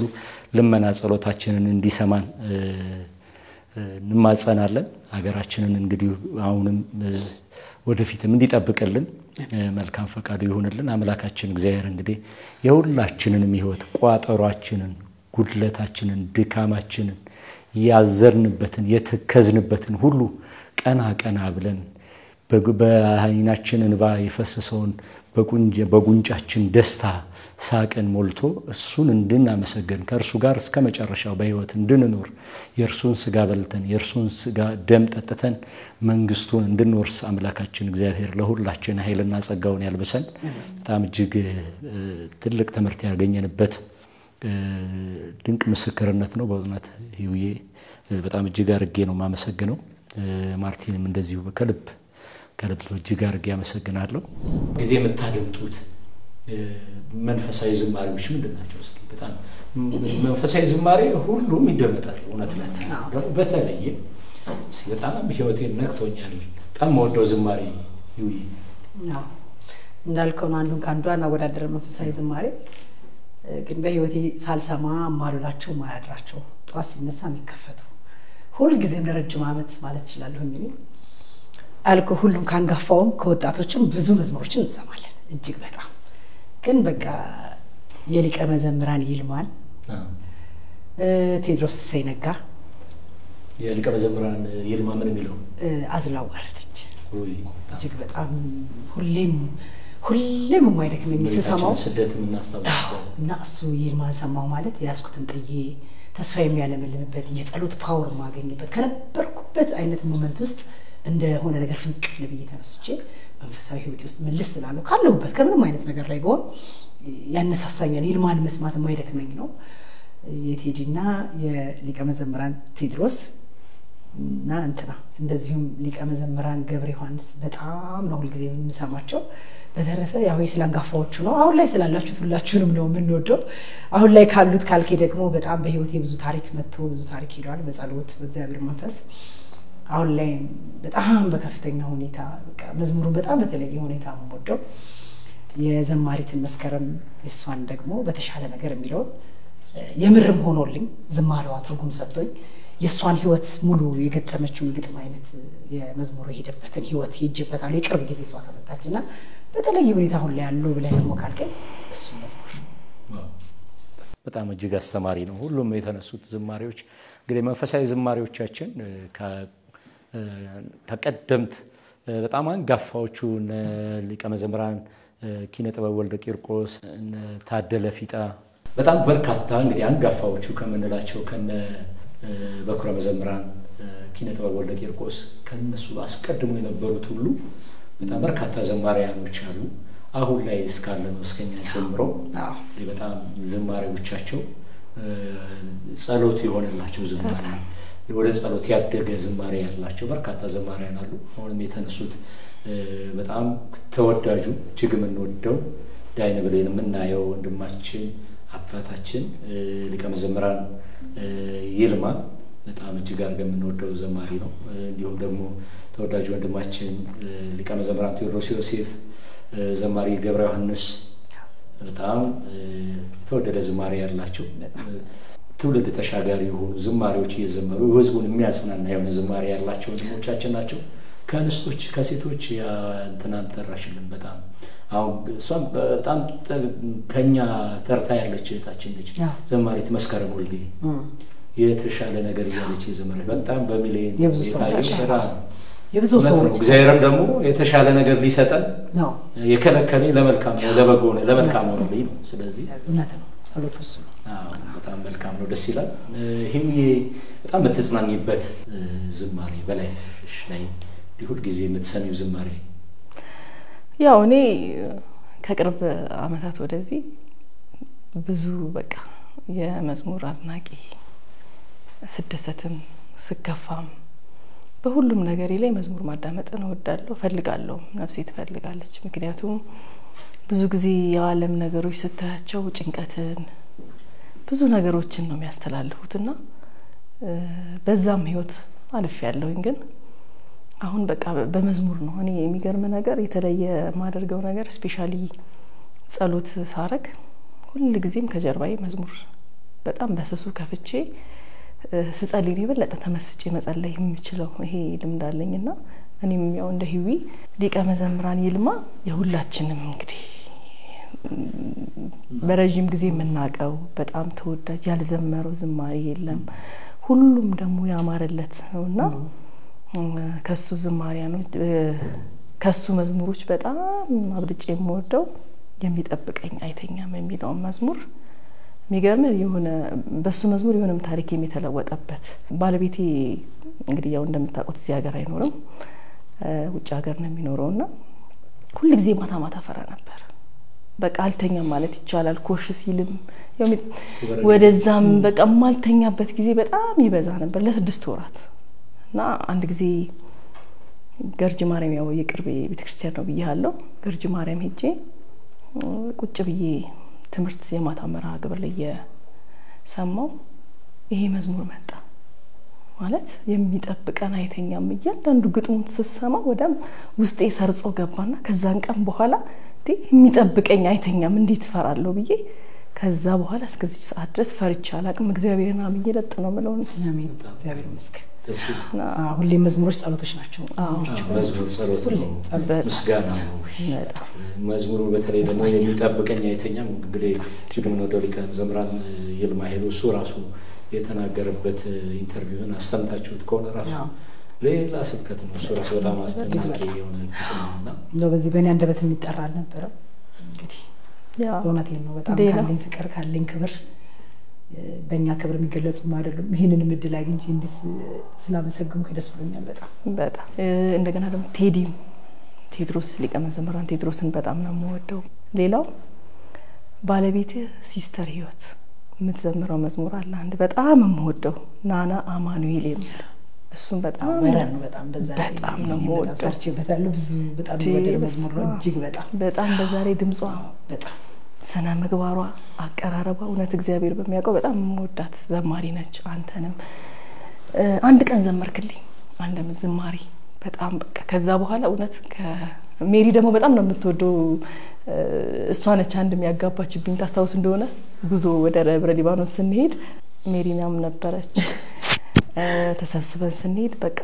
[SPEAKER 2] ልመና ጸሎታችንን እንዲሰማን እንማጸናለን። ሀገራችንን እንግዲህ አሁንም ወደፊትም እንዲጠብቅልን መልካም ፈቃዱ ይሁንልን። አምላካችን እግዚአብሔር እንግዲህ የሁላችንንም ሕይወት ቋጠሯችንን፣ ጉድለታችንን፣ ድካማችንን ያዘርንበትን የተከዝንበትን ሁሉ ቀና ብለን በዓይናችን እንባ የፈሰሰውን በጉንጫችን ደስታ ሳቅን ሞልቶ እሱን እንድናመሰግን ከእርሱ ጋር እስከ መጨረሻው በሕይወት እንድንኖር የእርሱን ስጋ በልተን የእርሱን ስጋ ደም ጠጥተን መንግስቱን እንድንወርስ አምላካችን እግዚአብሔር ለሁላችን ኃይልና ጸጋውን ያልብሰን። በጣም እጅግ ትልቅ ትምህርት ያገኘንበት ድንቅ ምስክርነት ነው። በእውነት ህይወዬ በጣም እጅግ አድርጌ ነው የማመሰግነው። ማርቲንም እንደዚሁ ከልብ እጅግ አድርጌ አመሰግናለሁ። ጊዜ የምታደምጡት መንፈሳዊ ዝማሬዎች ምንድን ናቸው? እስኪ በጣም መንፈሳዊ ዝማሬ ሁሉም ይደመጣል። እውነት ነው። በተለይ በጣም ህይወቴን ነክቶኛል በጣም ወደው ዝማሬ ይውይ
[SPEAKER 3] ነው እንዳልከው አንዱን ካንዱ አናወዳደረ መንፈሳዊ ዝማሬ ግን በህይወቴ ሳልሰማ ማሉላቸው ማያድራቸው ጧት ሲነሳ የሚከፈቱ ሁሉ ጊዜም ለረጅም ዓመት ማለት ይችላል እንዴ አልኮ ሁሉም ካንጋፋውም ከወጣቶችም ብዙ መዝሙሮችን እንሰማለን። እጅግ በጣም ግን በቃ የሊቀ መዘምራን ይልማል ቴድሮስ ሰይነጋ
[SPEAKER 2] የሊቀ መዘምራን ይልማ ምን የሚለው
[SPEAKER 3] አዝላው ወረደች እጅግ በጣም ሁሌም የማይደክመኝ ሲሰማው
[SPEAKER 2] ስደትን እናስተዋውቃለን
[SPEAKER 3] እና እሱ ይልማን ሰማው ማለት ያስኩትን ጥዬ ተስፋ የሚያለምልምበት የጸሎት ፓወር ማገኝበት ከነበርኩበት አይነት ሞመንት ውስጥ እንደሆነ ነገር ፍንቅል ብዬ ተነስቼ መንፈሳዊ ህይወት ውስጥ መልስ ስላለው ካለውበት ከምንም አይነት ነገር ላይ ቢሆን ያነሳሳኛል። ይልማን መስማት የማይደክመኝ ነው። የቴዲና የሊቀ መዘምራን ቴድሮስ እና እንትና እንደዚሁም ሊቀ መዘምራን ገብረ ዮሐንስ በጣም ነው ሁልጊዜ የምሰማቸው። በተረፈ ያው ስላንጋፋዎቹ ነው። አሁን ላይ ስላላችሁት ሁላችሁንም ነው የምንወደው። አሁን ላይ ካሉት ካልኬ ደግሞ በጣም በህይወቴ ብዙ ታሪክ መጥቶ ብዙ ታሪክ ሄዷል በጸሎት በእግዚአብሔር መንፈስ። አሁን ላይ በጣም በከፍተኛ ሁኔታ በቃ መዝሙሩን በጣም በተለየ ሁኔታ የምወደው የዘማሪትን መስከረም እሷን ደግሞ በተሻለ ነገር የሚለው የምርም ሆኖልኝ ዝማሬዋ ትርጉም ሰጥቶኝ የሷን ህይወት ሙሉ የገጠመችው ግጥም አይነት የመዝሙሩ ሄደበትን ህይወት ይጅበታል። የቅርብ ጊዜ ሷ ተመጣችና በተለየ ሁኔታ አሁን ላይ ያለው ብለ ደግሞ ካልከኝ እሱ መዝሙር
[SPEAKER 2] በጣም እጅግ አስተማሪ ነው። ሁሉም የተነሱት ዝማሬዎች እንግዲህ መንፈሳዊ ዝማሬዎቻችን ተቀደምት በጣም አንጋፋዎቹ ሊቀ መዘምራን ኪነ ጥበብ ወልደ ቂርቆስ ታደለ ፊጣ በጣም በርካታ እንግዲህ አንጋፋዎቹ ከመነላቸው ከነ በኩረ መዘምራን ኪነ ጥበብ ወልደ ቂርቆስ ከነሱ አስቀድሞ የነበሩት ሁሉ በጣም በርካታ ዘማሪያኖች አሉ። አሁን ላይ እስካለነው እስከኛ ጀምሮ በጣም ዝማሬዎቻቸው ጸሎት ይሆንላቸው ዝማሬ ወደ ጸሎት ያደገ ዝማሬ ያላቸው በርካታ ዘማሪያን አሉ። አሁንም የተነሱት በጣም ተወዳጁ እጅግ የምንወደው ዳይነ ብለን የምናየው ወንድማችን አባታችን ሊቀ መዘምራን ይልማ በጣም እጅግ አድርገን የምንወደው ዘማሪ ነው። እንዲሁም ደግሞ ተወዳጁ ወንድማችን ሊቀ መዘምራን ቴዎድሮስ ዮሴፍ ዘማሪ ገብረ ዮሐንስ በጣም ተወደደ ዝማሬ ያላቸው ትውልድ ተሻጋሪ የሆኑ ዝማሬዎች እየዘመሩ ህዝቡን የሚያጽናና የሆነ ዝማሬ ያላቸው ወንድሞቻችን ናቸው። ከንስቶች ከሴቶች እንትናን ተራሽልን በጣም አሁን እሷም በጣም ከኛ ተርታ ያለች እህታችን ነች። ዘማሪት መስከረም ወልዴ የተሻለ ነገር ያለች ዘማሪ በጣም በሚሊዮን የብዙ ሰው እግዚአብሔርም ደግሞ የተሻለ ነገር ሊሰጠን ነው የከለከለ ለመልካም ነው ለመልካም ነው። ስለዚህ
[SPEAKER 3] እውነት ነው ጸሎት እሱ
[SPEAKER 2] በጣም መልካም ነው። ደስ ይላል። ይሄ በጣም በተጽናኝበት ዝማሬ በላይፍሽ ላይ ሁሉ ጊዜ የምትሰሚው ዝማሬ
[SPEAKER 4] ያው እኔ ከቅርብ አመታት ወደዚህ ብዙ በቃ የመዝሙር አድናቂ ስደሰትም ስከፋም በሁሉም ነገር ላይ መዝሙር ማዳመጥን እወዳለሁ ፈልጋለሁ። ነፍሴ ትፈልጋለች። ምክንያቱም ብዙ ጊዜ የዓለም ነገሮች ስታያቸው ጭንቀትን ብዙ ነገሮችን ነው የሚያስተላልፉትና በዛም ህይወት አልፍ ያለውኝ ግን አሁን በቃ በመዝሙር ነው። እኔ የሚገርም ነገር የተለየ ማደርገው ነገር ስፔሻሊ ጸሎት ሳረግ ሁሉ ጊዜም ከጀርባዬ መዝሙር በጣም በሰሱ ከፍቼ ስጸልይ ነው የበለጠ ተመስጬ መጸለይ የምችለው ይሄ ልምድ አለኝና እኔም ያው እንደ ህዊ ሊቀ መዘምራን ይልማ የሁላችንም እንግዲህ በረጅም ጊዜ የምናቀው በጣም ተወዳጅ ያልዘመረው ዝማሬ የለም ሁሉም ደግሞ ያማረለት ነውና ከሱ ዝማሬያኖች ከሱ መዝሙሮች በጣም አብልጬ የምወደው የሚጠብቀኝ አይተኛም የሚለው መዝሙር የሚገርም የሆነ በሱ መዝሙር የሆነም ታሪክ የሚተለወጠበት ባለቤቴ እንግዲህ ያው እንደምታውቁት እዚህ ሀገር አይኖርም ውጭ ሀገር ነው የሚኖረውና ሁሉ ጊዜ ማታ ማታ ፈራ ነበር በቃ አልተኛም ማለት ይቻላል ኮሽ ሲልም ወደዛም በቃ ማልተኛበት ጊዜ በጣም ይበዛ ነበር ለ6 ወራት እና አንድ ጊዜ ገርጂ ማርያም ያው የቅርብ ቤተክርስቲያን ነው ብያለሁ ገርጂ ማርያም ሄጄ ቁጭ ብዬ ትምህርት የማታ መርሃ ግብር ላይ የሰማው ይሄ መዝሙር መጣ ማለት የሚጠብቀን አይተኛም እያንዳንዱ ግጥሙን ተሰማ ወደም ውስጤ ሰርጾ ገባና ከዛን ቀን በኋላ የሚጠብቀኝ አይተኛም እንዴት ፈራለሁ ብዬ ከዛ በኋላ እስከዚህ ሰዓት ድረስ ፈርቻ አላቅም እግዚአብሔርን አምኜ ለጥ ነው ማለት ነው
[SPEAKER 3] አሜን እግዚአብሔር ይመስገን ሁሌ መዝሙሮች ጸሎቶች ናቸው
[SPEAKER 2] መዝሙር ጸሎት ነው ምስጋና ነው መዝሙሩ በተለይ ደግሞ የሚጠብቀኝ አይተኛም እንግዲህ ጅግም ነው ሊቀ መዘምራን ይልማ ሄሎ እሱ ራሱ የተናገረበት ኢንተርቪውን አስተምታችሁት ከሆነ ራሱ ሌላ ስብከት ነው እሱ ራሱ በጣም አስተናቂ የሆነ ግጥምና
[SPEAKER 3] ነው በዚህ በእኔ አንደበት የሚጠራ ነበር እንግዲህ ያ እውነቴን ነው በጣም ካለኝ ፍቅር ካለኝ ክብር በእኛ ክብር የሚገለጹ አይደሉም ይሄንን ምድል አግኝቼ እንዲስ ስላመሰግንኩ ደስ ብሎኛል በጣም
[SPEAKER 4] እንደገና ደግሞ ቴድሮስ ሊቀ መዘምራን ቴድሮስን በጣም ነው የምወደው ሌላው ባለቤቴ ሲስተር ህይወት የምትዘምረው መዝሙር አለ አንድ በጣም የምወደው ናና አማኑኤል የሚል እሱን በጣም
[SPEAKER 3] ወራን በጣም
[SPEAKER 4] ነው የምወደው
[SPEAKER 3] ሰርቼበታለሁ ብዙ በጣም ወደደ መዝሙር ነው እጅግ በጣም
[SPEAKER 4] በዛሬ ድምጿ በጣም ሰና ምግባሯ አቀራረቧ እውነት እግዚአብሔር በሚያውቀው በጣም የምወዳት ዘማሪ ነች አንተንም አንድ ቀን ዘመርክልኝ አንድ ዝማሬ በጣም በቃ ከዛ በኋላ እውነት ከሜሪ ደግሞ በጣም ነው የምትወደው እሷ ነች አንድ የሚያጋባችብኝ ታስታውስ እንደሆነ ጉዞ ወደ ደብረ ሊባኖስ ስንሄድ ሜሪናም ነበረች ተሰብስበን ስንሄድ በቃ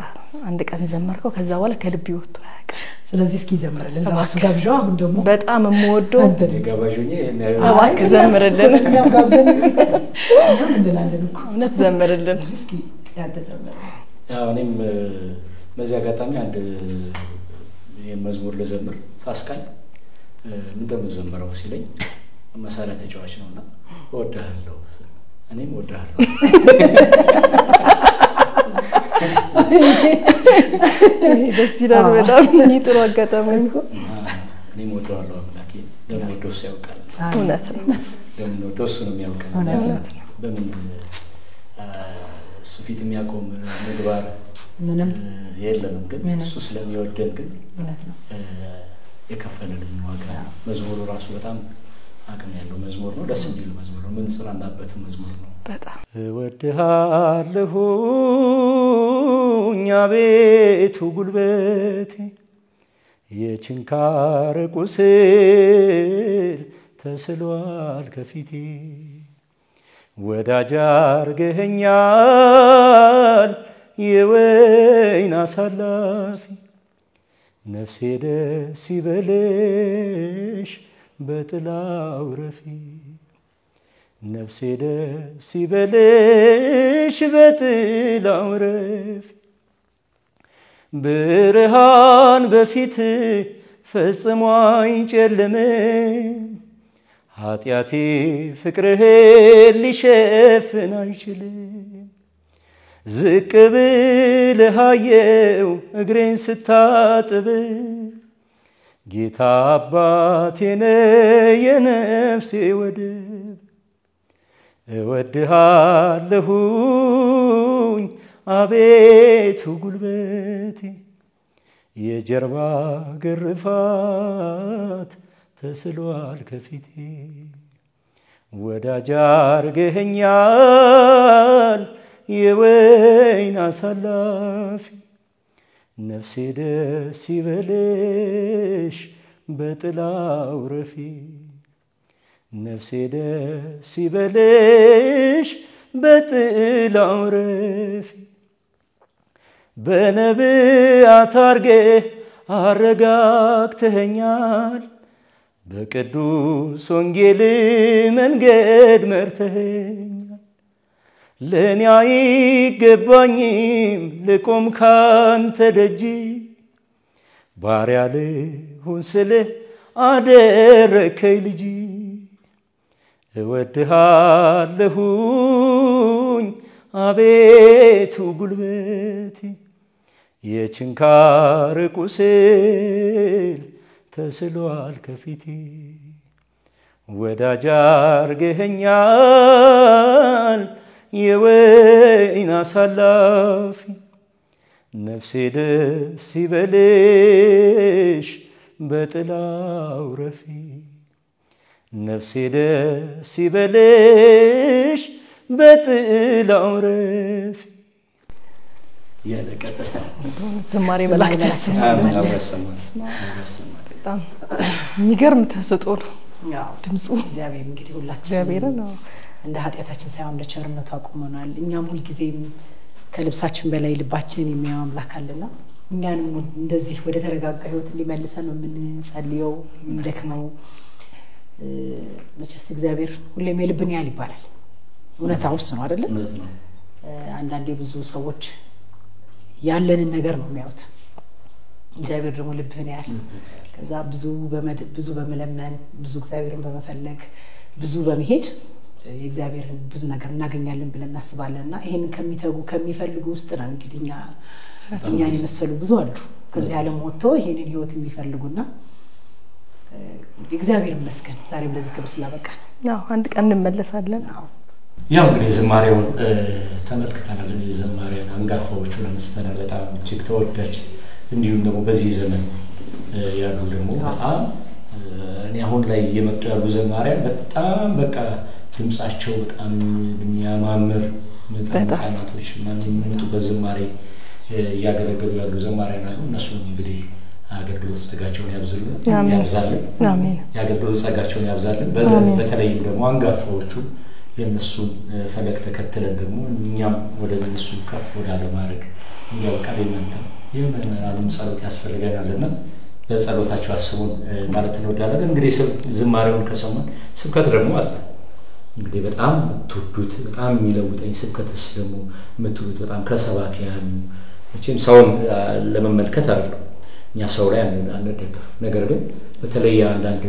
[SPEAKER 4] አንድ ቀን ዘመርከው ከዛ በኋላ ከልብ ይወጣ ያቀ
[SPEAKER 3] ስለዚህ እስኪ ዘምርልን ራሱ ጋብዣው አሁን ደግሞ
[SPEAKER 4] በጣም የምወደው
[SPEAKER 2] ጋባዡኝ
[SPEAKER 4] አዋክ ዘምርልን
[SPEAKER 3] እኛም ጋብዘን እኛም እንደላለን እኮ
[SPEAKER 4] እውነት ዘምርልን
[SPEAKER 3] እስኪ ያንተ ዘምር
[SPEAKER 2] ያው እኔም በዚህ አጋጣሚ አንድ የመዝሙር ለዘምር ሳስቃኝ እንደምዘምረው ሲለኝ መሳሪያ ተጫዋች ነውና ወደሃለሁ እኔም ወደሃለሁ
[SPEAKER 4] ደስ ይላል በጣም ጥሩ አጋጣሚ እኮ
[SPEAKER 2] እኔም ወደሃለሁ አምላኬ ደግሞ ደስ ያውቃል
[SPEAKER 4] እውነት ነው
[SPEAKER 2] ደግሞ ደስ ነው የሚያውቀው በምን ሱፊት የሚያቆም ምግባር ምንም የለንም ግን እሱ ስለሚወደን ግን የከፈለልን ዋጋ መዝሙሩ ራሱ በጣም አቅም ያለው መዝሙር ነው ደስ የሚል መዝሙር ነው ምን ጽናናበት መዝሙር ነው
[SPEAKER 4] በጣም
[SPEAKER 2] እወድሃለሁ አቤቱ ጉልበቴ የችንካር ቁስል ተስሏል ከፊቴ ወዳጅ አርገኸኛል የወይን አሳላፊ ነፍሴ ደስ ይበልሽ በጥላው ረፊ ነፍሴ ደስ ይበልሽ በጥላው ረፊ ብርሃን በፊት ፈጽሞ አይጨልምም ኃጢአቴ ፍቅርህን ሊሸፍን አይችልም ዝቅ ብለህ አየው እግሬን ስታጥብ ጌታ አባቴ ነህ የነፍሴ ወደብ እወድሃለሁኝ አቤቱ ጉልበቴ የጀርባ ግርፋት ተስሏል ከፊቴ ወዳጅ አርገኸኛል የወይን አሳላፊ ነፍሴ ደስ ይበልሽ በጥላው ረፊ ነፍሴ ደስ ይበልሽ
[SPEAKER 5] በጥላው ረፊ በነቢያት አርገህ አረጋግተኸኛል በቅዱስ ወንጌል መንገድ መርተኸኛል ለኔ አይገባኝም ልቆም ካንተ ደጅ ባሪያ ልሁን ስልህ አደረከኝ ልጅ እወድሃለሁኝ አቤቱ ጉልበቴ የችንካር ቁስል ተስሏል ከፊቴ ወዳጅ አርገኸኛል የወይን አሳላፊ ነፍሴ ደስ ይበልሽ በጥላው ረፊ ነፍሴ ደስ ይበልሽ በጥላው ረፊ
[SPEAKER 2] ያለቀጠታ
[SPEAKER 4] ዝማሬ መላእክት በጣም የሚገርም ተሰጥኦ ነው ድምጹ
[SPEAKER 3] እግዚአብሔር እንግዲህ ሁላችን
[SPEAKER 4] እግዚአብሔር ነው
[SPEAKER 3] እንደ ኃጢያታችን ሳይሆን እንደ ቸርነቱ አቁመናል እኛም ሁሉ ጊዜም ከልብሳችን በላይ ልባችንን የሚያው አምላክ አለና እኛንም እንደዚህ ወደ ተረጋጋ ህይወት እንዲመልሰን ነው የምንጸልየው እንደከመው መቼስ እግዚአብሔር ሁሌም የልብን ያህል ይባላል እውነታው እሱ ነው አይደል አንዳንዴ ብዙ ሰዎች ያለንን ነገር ነው የሚያዩት እግዚአብሔር ደግሞ ልብን ያህል ከዛ ብዙ በመለመን ብዙ እግዚአብሔርን በመፈለግ ብዙ በመሄድ የእግዚአብሔርን ብዙ ነገር እናገኛለን ብለን እናስባለንና ይሄንን ከሚተጉ ከሚፈልጉ ውስጥ ነው እንግዲህ እኛን የመሰሉ ብዙ አሉ ከዚህ ዓለም ወጥቶ ይሄንን ህይወት የሚፈልጉና እግዚአብሔር ይመስገን ዛሬም ለዚህ ክብር ስላበቃን
[SPEAKER 4] አንድ ቀን እንመለሳለን
[SPEAKER 2] ያው እንግዲህ ዝማሬውን ተመልክተናል የዝማሬን አንጋፋዎቹን አንስተናል በጣም እጅግ ተወዳጅ እንዲሁም ደግሞ በዚህ ዘመን ያሉ ደግሞ በጣም እኔ አሁን ላይ የመጡ ያሉ ዘማሪያን በጣም በቃ ድምጻቸው በጣም የሚያማምር ህፃናቶች ምናምን የሚመጡበት ዝማሬ እያገለገሉ ያሉ ዘማሪያን አሉ እነሱም እንግዲህ አገልግሎት ጸጋቸውን ያብዛልን አሜን ያገልግሎት ጸጋቸውን ያብዛልን በተለይም ደግሞ አንጋፋዎቹ የነሱን ፈለግ ተከትለን ደግሞ እኛም ወደ እነሱ ከፍ ወዳለ ማድረግ እንዲያውቃል እናንተም የመናንም ጸሎት ያስፈልገናልና በጸሎታችሁ አስቡን ማለት እንወዳለን እንግዲህ ዝማሬውን ከሰማን ስብከት ደግሞ አለ እንግዲህ በጣም ትውዱት በጣም የሚለውጠኝ ስብከትስ ደግሞ የምትውዱት በጣም ከሰባኪያን መቼም ሰውን ለመመልከት አይደለም እኛ ሰው ላይ አንደግፍ ነገር ግን በተለይ አንዳንድ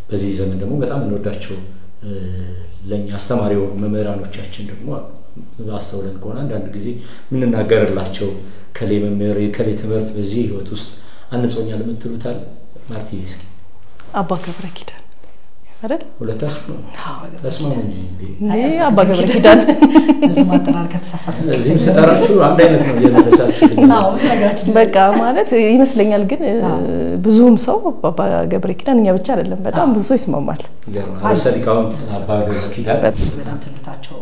[SPEAKER 2] በዚህ ዘመን ደግሞ በጣም እንወዳቸው ለኛ አስተማሪው መምህራኖቻችን ደግሞ አስተውለን ከሆነ አንዳንድ ጊዜ ምን እናገርላቸው ከሌ መምህር ከሌ ትምህርት በዚህ ህይወት ውስጥ አንጾኛል የምትሉታል ማርቲ እስኪ
[SPEAKER 4] አባ ገብረ ኪዳን አይደል
[SPEAKER 2] ሁለታችሁ ነው ተስማሙ እንጂ
[SPEAKER 4] አባ ገብረ ኪዳን
[SPEAKER 3] ዝማጥራር ከተሳሳተ
[SPEAKER 2] እዚህም ሰጣራችሁ አንድ አይነት ነው የነሳችሁ
[SPEAKER 4] በቃ ማለት ይመስለኛል ግን ብዙም ሰው አባ ገብረ ኪዳን እኛ ብቻ አይደለም በጣም ብዙ ሰው ይስማማል
[SPEAKER 2] አሰሪካውን አባ ገብረ ኪዳን
[SPEAKER 3] በጣም ትምህርታቸው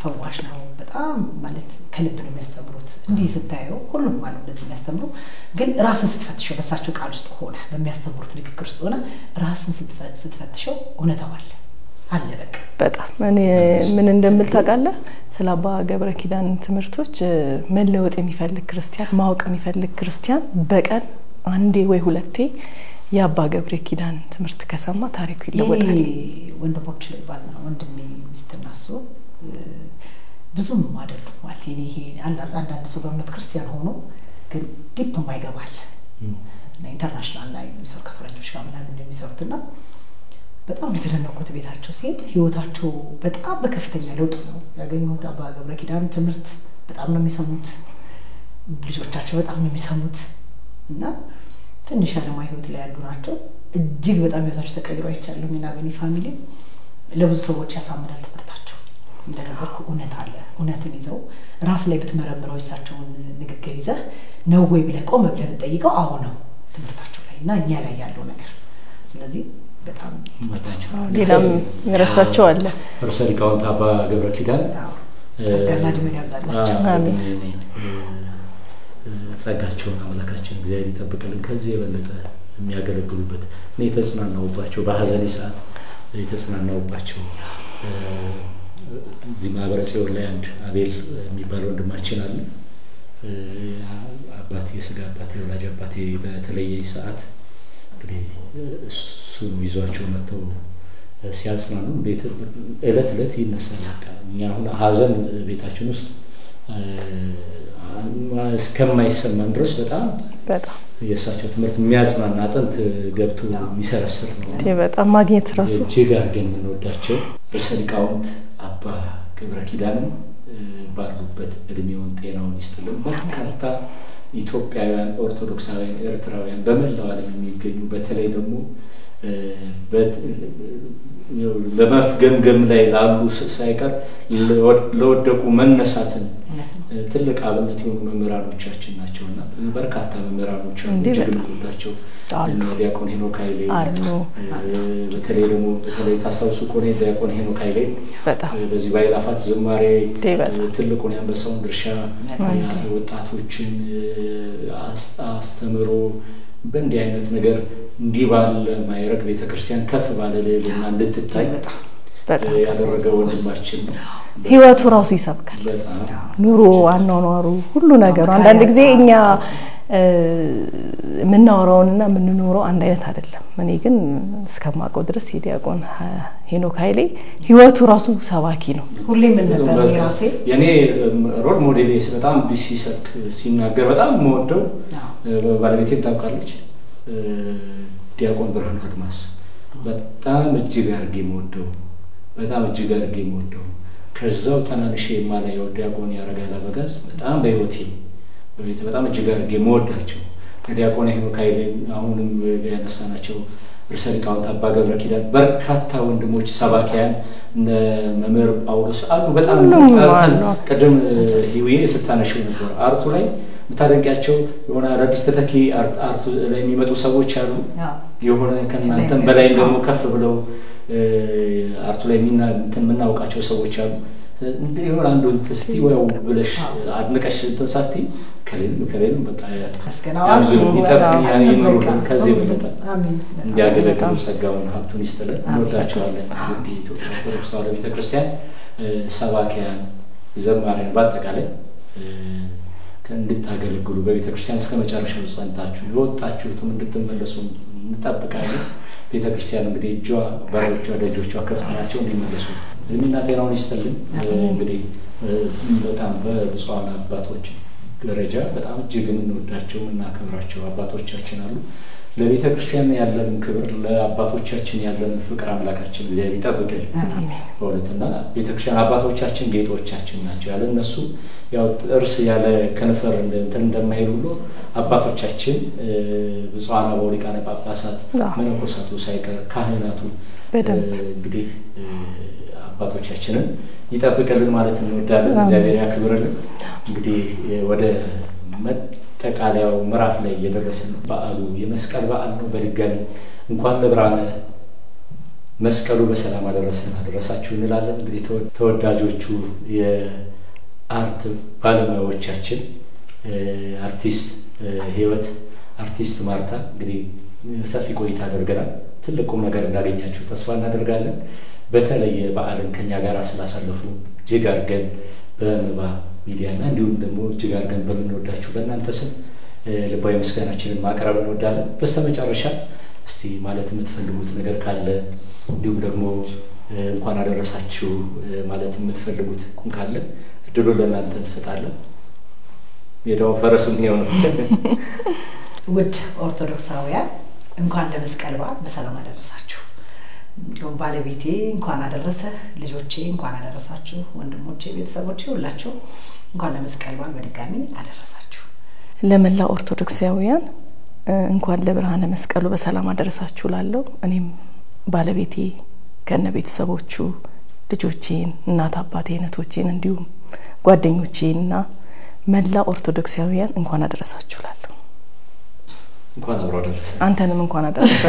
[SPEAKER 3] ፈዋሽ ነው በጣም ማለት ከልብ ነው የሚያስተምሩት እንዲህ ስታየው ሁሉም ማለት እንደዚህ የሚያስተምሩ ግን ራስን ስትፈትሸው በሳቸው ቃል ውስጥ ሆነ በሚያስተምሩት ንግግር ውስጥ ሆነ ራስን ስትፈትሸው እውነታው አለ በቃ
[SPEAKER 4] በጣም እኔ ምን እንደምል ታውቃለህ ስለ አባ ገብረ ኪዳን ትምህርቶች መለወጥ የሚፈልግ ክርስቲያን ማወቅ የሚፈልግ ክርስቲያን በቀን አንዴ ወይ ሁለቴ የአባ ገብረ ኪዳን ትምህርት ከሰማ ታሪኩ ይለወጣል
[SPEAKER 3] ወንድሞች ባልና ወንድሜ ሚስትናሱ ብዙም አይደለም ማለት ይሄ አንዳንድ ሰው በእምነት ክርስቲያን ሆኖ ግን ዲፕ ማይገባል ኢንተርናሽናል ላይ የሚሰሩ ከፍረኞች ጋር ምናምን እንደሚሰሩትና በጣም የተደነቁት ቤታቸው ሲሄድ ህይወታቸው በጣም በከፍተኛ ለውጥ ነው ያገኙት አባ ገብረ ኪዳን ትምህርት በጣም ነው የሚሰሙት ልጆቻቸው በጣም ነው የሚሰሙት እና ትንሽ ዓለማዊ ህይወት ላይ ያሉ ናቸው እጅግ በጣም ህይወታቸው ተቀይሮ አይቻለሁ እና በኔ ፋሚሊ ለብዙ ሰዎች ያሳምናል ትምህርታቸው እንደነበርኩ እውነት አለ እውነትን ይዘው ራስ ላይ ብትመረምረው እሳቸውን ንግግር ይዘህ ነው ወይ ብለህ ቆም ብለህ ብትጠይቀው አዎ ነው ትምህርታቸው ላይ እና እኛ ላይ ያለው ነገር ስለዚህ በጣም ትምህርታቸው
[SPEAKER 4] ሌላም ይረሳቸው አለ
[SPEAKER 2] ርዕሰ-ሊቃውንት አባ ገብረ ኪዳን
[SPEAKER 3] ጸጋና ድመን ያብዛላቸው
[SPEAKER 4] አሜን
[SPEAKER 2] ጸጋቸውን አምላካችን እግዚአብሔር ይጠብቅልን ከዚህ የበለጠ የሚያገለግሉበት እኔ ተጽናናውባቸው በሐዘኔ ሰዓት የተጽናናውባቸው እዚህ ማህበረ ጽዮን ላይ አንድ አቤል የሚባል ወንድማችን አለ። አባቴ ስጋ አባቴ ወላጅ አባቴ በተለየ ሰዓት እንግዲህ እሱን ይዟቸው መጥተው ሲያጽናኑ ቤት እለት እለት ይነሳል። እኛ አሁን ሀዘን ቤታችን ውስጥ እስከማይሰማን ድረስ በጣም የእሳቸው ትምህርት የሚያጽናና አጥንት ገብቶ የሚሰረስር ነው።
[SPEAKER 4] በጣም ማግኘት ራሱ
[SPEAKER 2] እጅግ አድርገን የምንወዳቸው ርዕሰ ሊቃውንት አባ ገብረ ኪዳንም ባሉበት እድሜውን ጤናውን ይስጥልን። በርካታ ኢትዮጵያውያን፣ ኦርቶዶክሳውያን፣ ኤርትራውያን በመላው ዓለም የሚገኙ በተለይ ደግሞ በመፍገምገም ላይ ላሉ ሳይቀር ለወደቁ መነሳትን ትልቅ አብነት የሆኑ መምህራኖቻችን ናቸውና በርካታ መምህራኖች እጅግ እንወዳቸው ዲያቆን ሄኖክ ኃይሌ በተለይ ደግሞ በተለይ ታስታውሱ ከሆነ ዲያቆን ሄኖክ ኃይሌ በዚህ ባይላፋት ዝማሬ ትልቁን ያንበሳውን ድርሻ ወጣቶችን አስተምሮ በእንዲህ አይነት ነገር እንዲህ ባለ ማይረግ ቤተክርስቲያን ከፍ ባለ ልዕልና እንድትታይ ያደረገ ወንድማችን ነው።
[SPEAKER 4] ህይወቱ ራሱ ይሰብካል። ኑሮ አኗኗሩ ሁሉ ነገሩ አንዳንድ ጊዜ እኛ ምናወራውንና ምንኖረው አንድ አይነት አይደለም። እኔ ግን እስከማውቀው ድረስ የዲያቆን ሄኖክ ኃይሌ ህይወቱ ራሱ ሰባኪ ነው።
[SPEAKER 3] ሁሌ ምን ነበር የራሴ
[SPEAKER 2] የኔ ሮል ሞዴል በጣም ቢሲሰክ ሲናገር በጣም የምወደው ባለቤቴን ታውቃለች ዲያቆን ብርሃኑ አድማስ በጣም እጅግ አድርጌ የምወደው ከዛው ተናንሼ የማላየው ዲያቆን ያረጋል አበጋዝ በጣም በህይወቴ በጣም እጅግ አድርጌ የምወዳቸው ከዲያቆን ሄኖክ ኃይሌ አሁንም ያነሳናቸው ርዕሰ ሊቃውንት አባ ገብረ ኪዳን በርካታ ወንድሞች ሰባኪያን እነ መምህር ጳውሎስ አሉ። በጣም ቀደም ህይወቴ ስታነሽው ነበር አርቱ ላይ ምታደንቂያቸው የሆነ አዳዲስ ተተኪ አርቱ ላይ የሚመጡ ሰዎች አሉ። የሆነ ከናንተም በላይ ደግሞ ከፍ ብለው አርቱ ላይ ምናውቃቸው ሰዎች አሉ። እንደው አንዱ ተስቲ ወይ ብለሽ አድንቀሽ ተሳቲ ከሌሉ በቃ አስከናው ይጠብቅኛል ይኖሩልን ከዚህ በለጠ አሜን እንዲያገለግሉ ጸጋውን ሀብቱን ይስጥልን። እንወዳቸዋለን። ኢትዮጵያ ኦርቶዶክስ ተዋሕዶ ቤተክርስቲያን ሰባኪያን ዘማሪያን በአጠቃላይ እንድታገለግሉ በቤተክርስቲያን እስከመጨረሻው ጸንታችሁ የወጣችሁትም እንድትመለሱ እንጠብቃለን። ቤተክርስቲያን እንግዲህ እጇ በሮቿ ደጆቿ ክፍት ናቸው እንዲመለሱ እድሜና ጤናውን ይስጥልን። እንግዲህ በጣም በብፁዓን አባቶች ደረጃ በጣም እጅግ የምንወዳቸው የምናከብራቸው አባቶቻችን አሉ። ለቤተክርስቲያን ያለንን ክብር ለአባቶቻችን ያለንን ፍቅር አምላካችን እግዚአብሔር ይጠብቅልን። በእውነትና ቤተክርስቲያን አባቶቻችን ጌጦቻችን ናቸው። ያለ እነሱ ያው ጥርስ ያለ ከንፈር እንደማይሉ ሁሉ አባቶቻችን ብፁዓን አበው ሊቃነ ጳጳሳት መነኮሳቱ ሳይቀር ካህናቱ እንግዲህ አባቶቻችንን ይጠብቅልን ማለት እንወዳለን። እግዚአብሔር ያክብርልን። እንግዲህ ወደ መጠቃለያው ምዕራፍ ላይ እየደረስን በዓሉ የመስቀል በዓል ነው። በድጋሚ እንኳን ለብርሃነ መስቀሉ በሰላም አደረሳችሁ እንላለን። እንግዲህ ተወዳጆቹ የአርት ባለሙያዎቻችን አርቲስት ህይወት፣ አርቲስት ማርታ እንግዲህ ሰፊ ቆይታ አድርገናል። ትልቁም ነገር እንዳገኛችሁ ተስፋ እናደርጋለን። በተለይ በዓልን ከኛ ጋር ስላሳለፉ እጅግ አድርገን በመባ ሚዲያና እንዲሁም ደግሞ እጅግ አድርገን በምንወዳችሁ በእናንተ ስም ልባዊ ምስጋናችንን ማቅረብ እንወዳለን። በስተመጨረሻ እስቲ ማለት የምትፈልጉት ነገር ካለ እንዲሁም ደግሞ እንኳን አደረሳችሁ ማለት የምትፈልጉት ካለ እድሉን ለእናንተ እንሰጣለን። ሜዳው ፈረሱም ይሄው ነው።
[SPEAKER 3] ውድ ኦርቶዶክሳውያን እንኳን ለመስቀል በዓል በሰላም አደረሳችሁ። እንዲሁም ባለቤቴ እንኳን አደረሰ፣ ልጆቼ እንኳን አደረሳችሁ፣ ወንድሞቼ፣ ቤተሰቦቼ ሁላችሁ እንኳን ለመስቀል በዓል በድጋሚ አደረሳችሁ።
[SPEAKER 4] ለመላው ኦርቶዶክሳውያን እንኳን ለብርሃነ መስቀሉ በሰላም አደረሳችሁ ላለው እኔም ባለቤቴ ከነ ቤተሰቦቹ ልጆቼን፣ እናት አባቴን፣ እህቶቼን እንዲሁም ጓደኞቼና መላው ኦርቶዶክሳውያን እንኳን አደረሳችሁ ላለው
[SPEAKER 2] እንኳን አብሮ አደረሰ።
[SPEAKER 4] አንተንም እንኳን አደረሰ።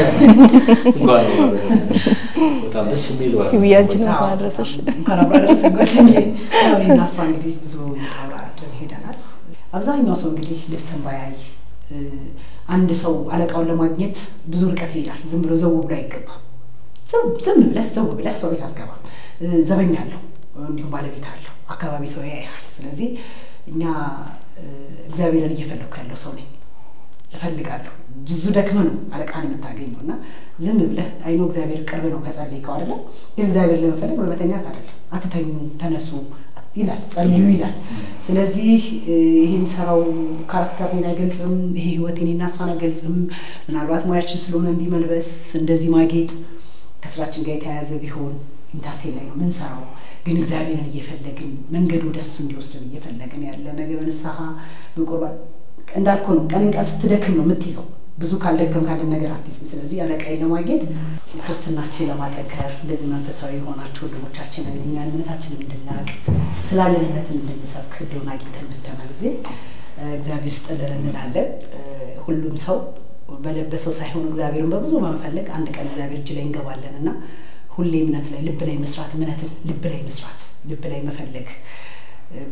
[SPEAKER 2] በጣም ደስ የሚል ወር
[SPEAKER 4] ይያንቺን እንኳን አደረሰሽ።
[SPEAKER 3] እንኳን አብሮ አደረሰ። ጓደኛዬ ያው እናሷ እንግዲህ ብዙ ታውራድ ሄደናል። አብዛኛው ሰው እንግዲህ ልብስን ባያይ አንድ ሰው አለቃውን ለማግኘት ብዙ ርቀት ይሄዳል። ዝም ብሎ ዘው ብሎ አይገባም። ዝም ብለህ ሰው ቤት አትገባም። ዘበኛ አለው እንዲሁ ባለቤት አለው አካባቢ ሰው ያያል ስለዚህ እኛ እግዚአብሔርን እየፈለኩ ያለው ሰው ነኝ እፈልጋለሁ ብዙ ደክመ ነው አለቃን የምታገኘውና ዝም ብለህ አይኖ እግዚአብሔር ቅርብ ነው ከጸለይከው አይደለ ግን እግዚአብሔር ለመፈለግ በመተኛት አይደለም አትተኙ ተነሱ ይላል ጸልዩ ይላል ስለዚህ ይሄ የሚሰራው ካራክተርን አይገልጽም ይሄ ህይወቴንና እሷን አይገልጽም ምናልባት ሙያችን ስለሆነ እንዲመልበስ እንደዚህ ማጌጥ ከስራችን ጋር የተያያዘ ቢሆን ኢንተርቴን ላይ ነው ምንሰራው ግን እግዚአብሔርን እየፈለግን መንገዱ ወደሱ እንዲወስደን እየፈለግን ያለ ነገር በንስሐ በቁርባን እንዳልኩ ነው ቀን ስትደክም ነው የምትይዘው ብዙ ካልደከም ካለ ነገር አትይዝም ስለዚህ አለቃዬን ለማግኘት ክርስትናችን ለማጠንከር እንደዚህ መንፈሳዊ የሆናችሁ ወንድሞቻችንን እኛን እምነታችንን እንድናቅ ስላለንነትን እንድንሰብክ እድሉን አግኝተን ብትመጣ ጊዜ እግዚአብሔር ይስጥልን እንላለን ሁሉም ሰው በለበሰው ሳይሆን እግዚአብሔርን በብዙ ማንፈልግ አንድ ቀን እግዚአብሔር እጅ ላይ እንገባለንና ሁሌ እምነት ላይ ልብ ላይ መስራት እምነትን ልብ ላይ መስራት ልብ ላይ መፈለግ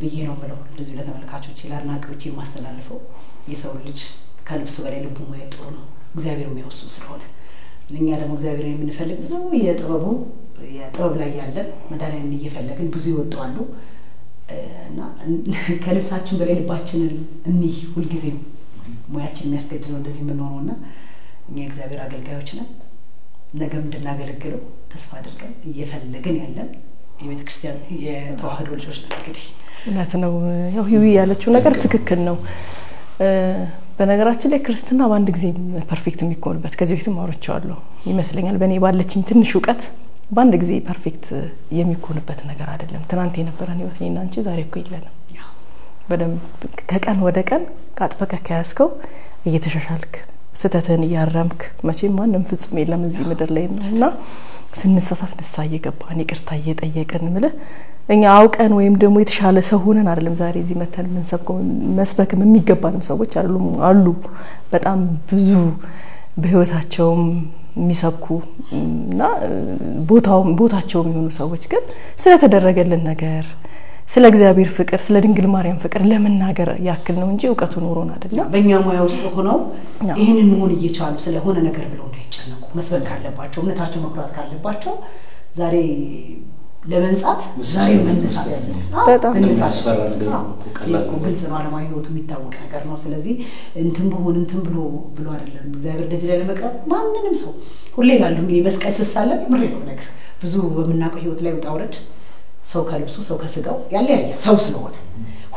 [SPEAKER 3] ብዬ ነው የምለው እንደዚህ ለተመልካቾች ለአድናቂዎች የማስተላልፈው የሰው ልጅ ከልብሱ በላይ ልቡ ማየት ጥሩ ነው እግዚአብሔር የሚያወሱ ስለሆነ እኛ ደግሞ እግዚአብሔርን የምንፈልግ ብዙ የጥበብ ላይ ያለን መዳንን እየፈለግን ብዙ ይወጣሉ እና ከልብሳችን በላይ ልባችንን እንይ ሁልጊዜ ሙያችን የሚያስገድደው እንደዚህ የምንሆነውና እኛ እግዚአብሔር አገልጋዮች ነን ነገም እንድናገለግለው ተስፋ አድርገን እየፈለግን ያለን የቤተ ክርስቲያን የተዋህዶ ልጆች ነን እንግዲህ
[SPEAKER 4] እውነት ነው ያው ህይወት ያለችው ነገር ትክክል ነው በነገራችን ላይ ክርስትና በአንድ ጊዜ ፐርፌክት የሚሆንበት ከዚህ በፊትም አውርቻለሁ ይመስለኛል በእኔ ባለችኝ ትንሽ ዕውቀት በአንድ ጊዜ ፐርፌክት የሚሆንበት ነገር አይደለም ትናንት የነበረን ህይወት እኔና አንቺ ዛሬ እኮ የለንም በደም ከቀን ወደ ቀን ካጥፈከ ከያስከው እየተሻሻልክ ስተተን ያረምክ መቼም ማንንም ፍጹም የለም እዚህ ምድር ላይ ነውና ስንሳሳት ንስሐ እየገባን ይቅርታ እየጠየቅን ማለት እኛ አውቀን ወይም ደግሞ የተሻለ ሰው ሆነን አይደለም ዛሬ እዚህ መተን ምንሰብከው መስበክም የሚገባንም ሰዎች አሉ በጣም ብዙ በህይወታቸውም የሚሰብኩና ቦታቸው የሚሆኑ ሰዎች ግን ስለተደረገልን ነገር ስለ እግዚአብሔር ፍቅር ስለ ድንግል ማርያም ፍቅር ለመናገር ያክል ነው እንጂ ዕውቀቱ ኖሮን አይደለም
[SPEAKER 3] በእኛ ሙያ ውስጥ ሆነው ይሄንን መሆን እየቻሉ ስለሆነ ነገር ብለው እንዳይጨነቁ መስበክ ካለባቸው እምነታቸው መኩራት ካለባቸው ዛሬ ለመንጻት ዛሬ መነሳት
[SPEAKER 4] በጣም
[SPEAKER 2] የሚያስፈራ ነገር ነው ቀላል ነው
[SPEAKER 3] ግልጽ ነው ዓለማዊ ህይወቱ የሚታወቅ ነገር ነው ስለዚህ እንትን ብሎ አይደለም እግዚአብሔር ደጅ ላይ ለመቅረብ ማንንም ሰው ሁሌ ላሉ እንግዲህ መስቀል ስሳለም ምሬ ነው ነገር ብዙ በመናቀው ህይወት ላይ ወጣውረድ ሰው ከልብሱ ሰው ከስጋው ያለ ሰው ስለሆነ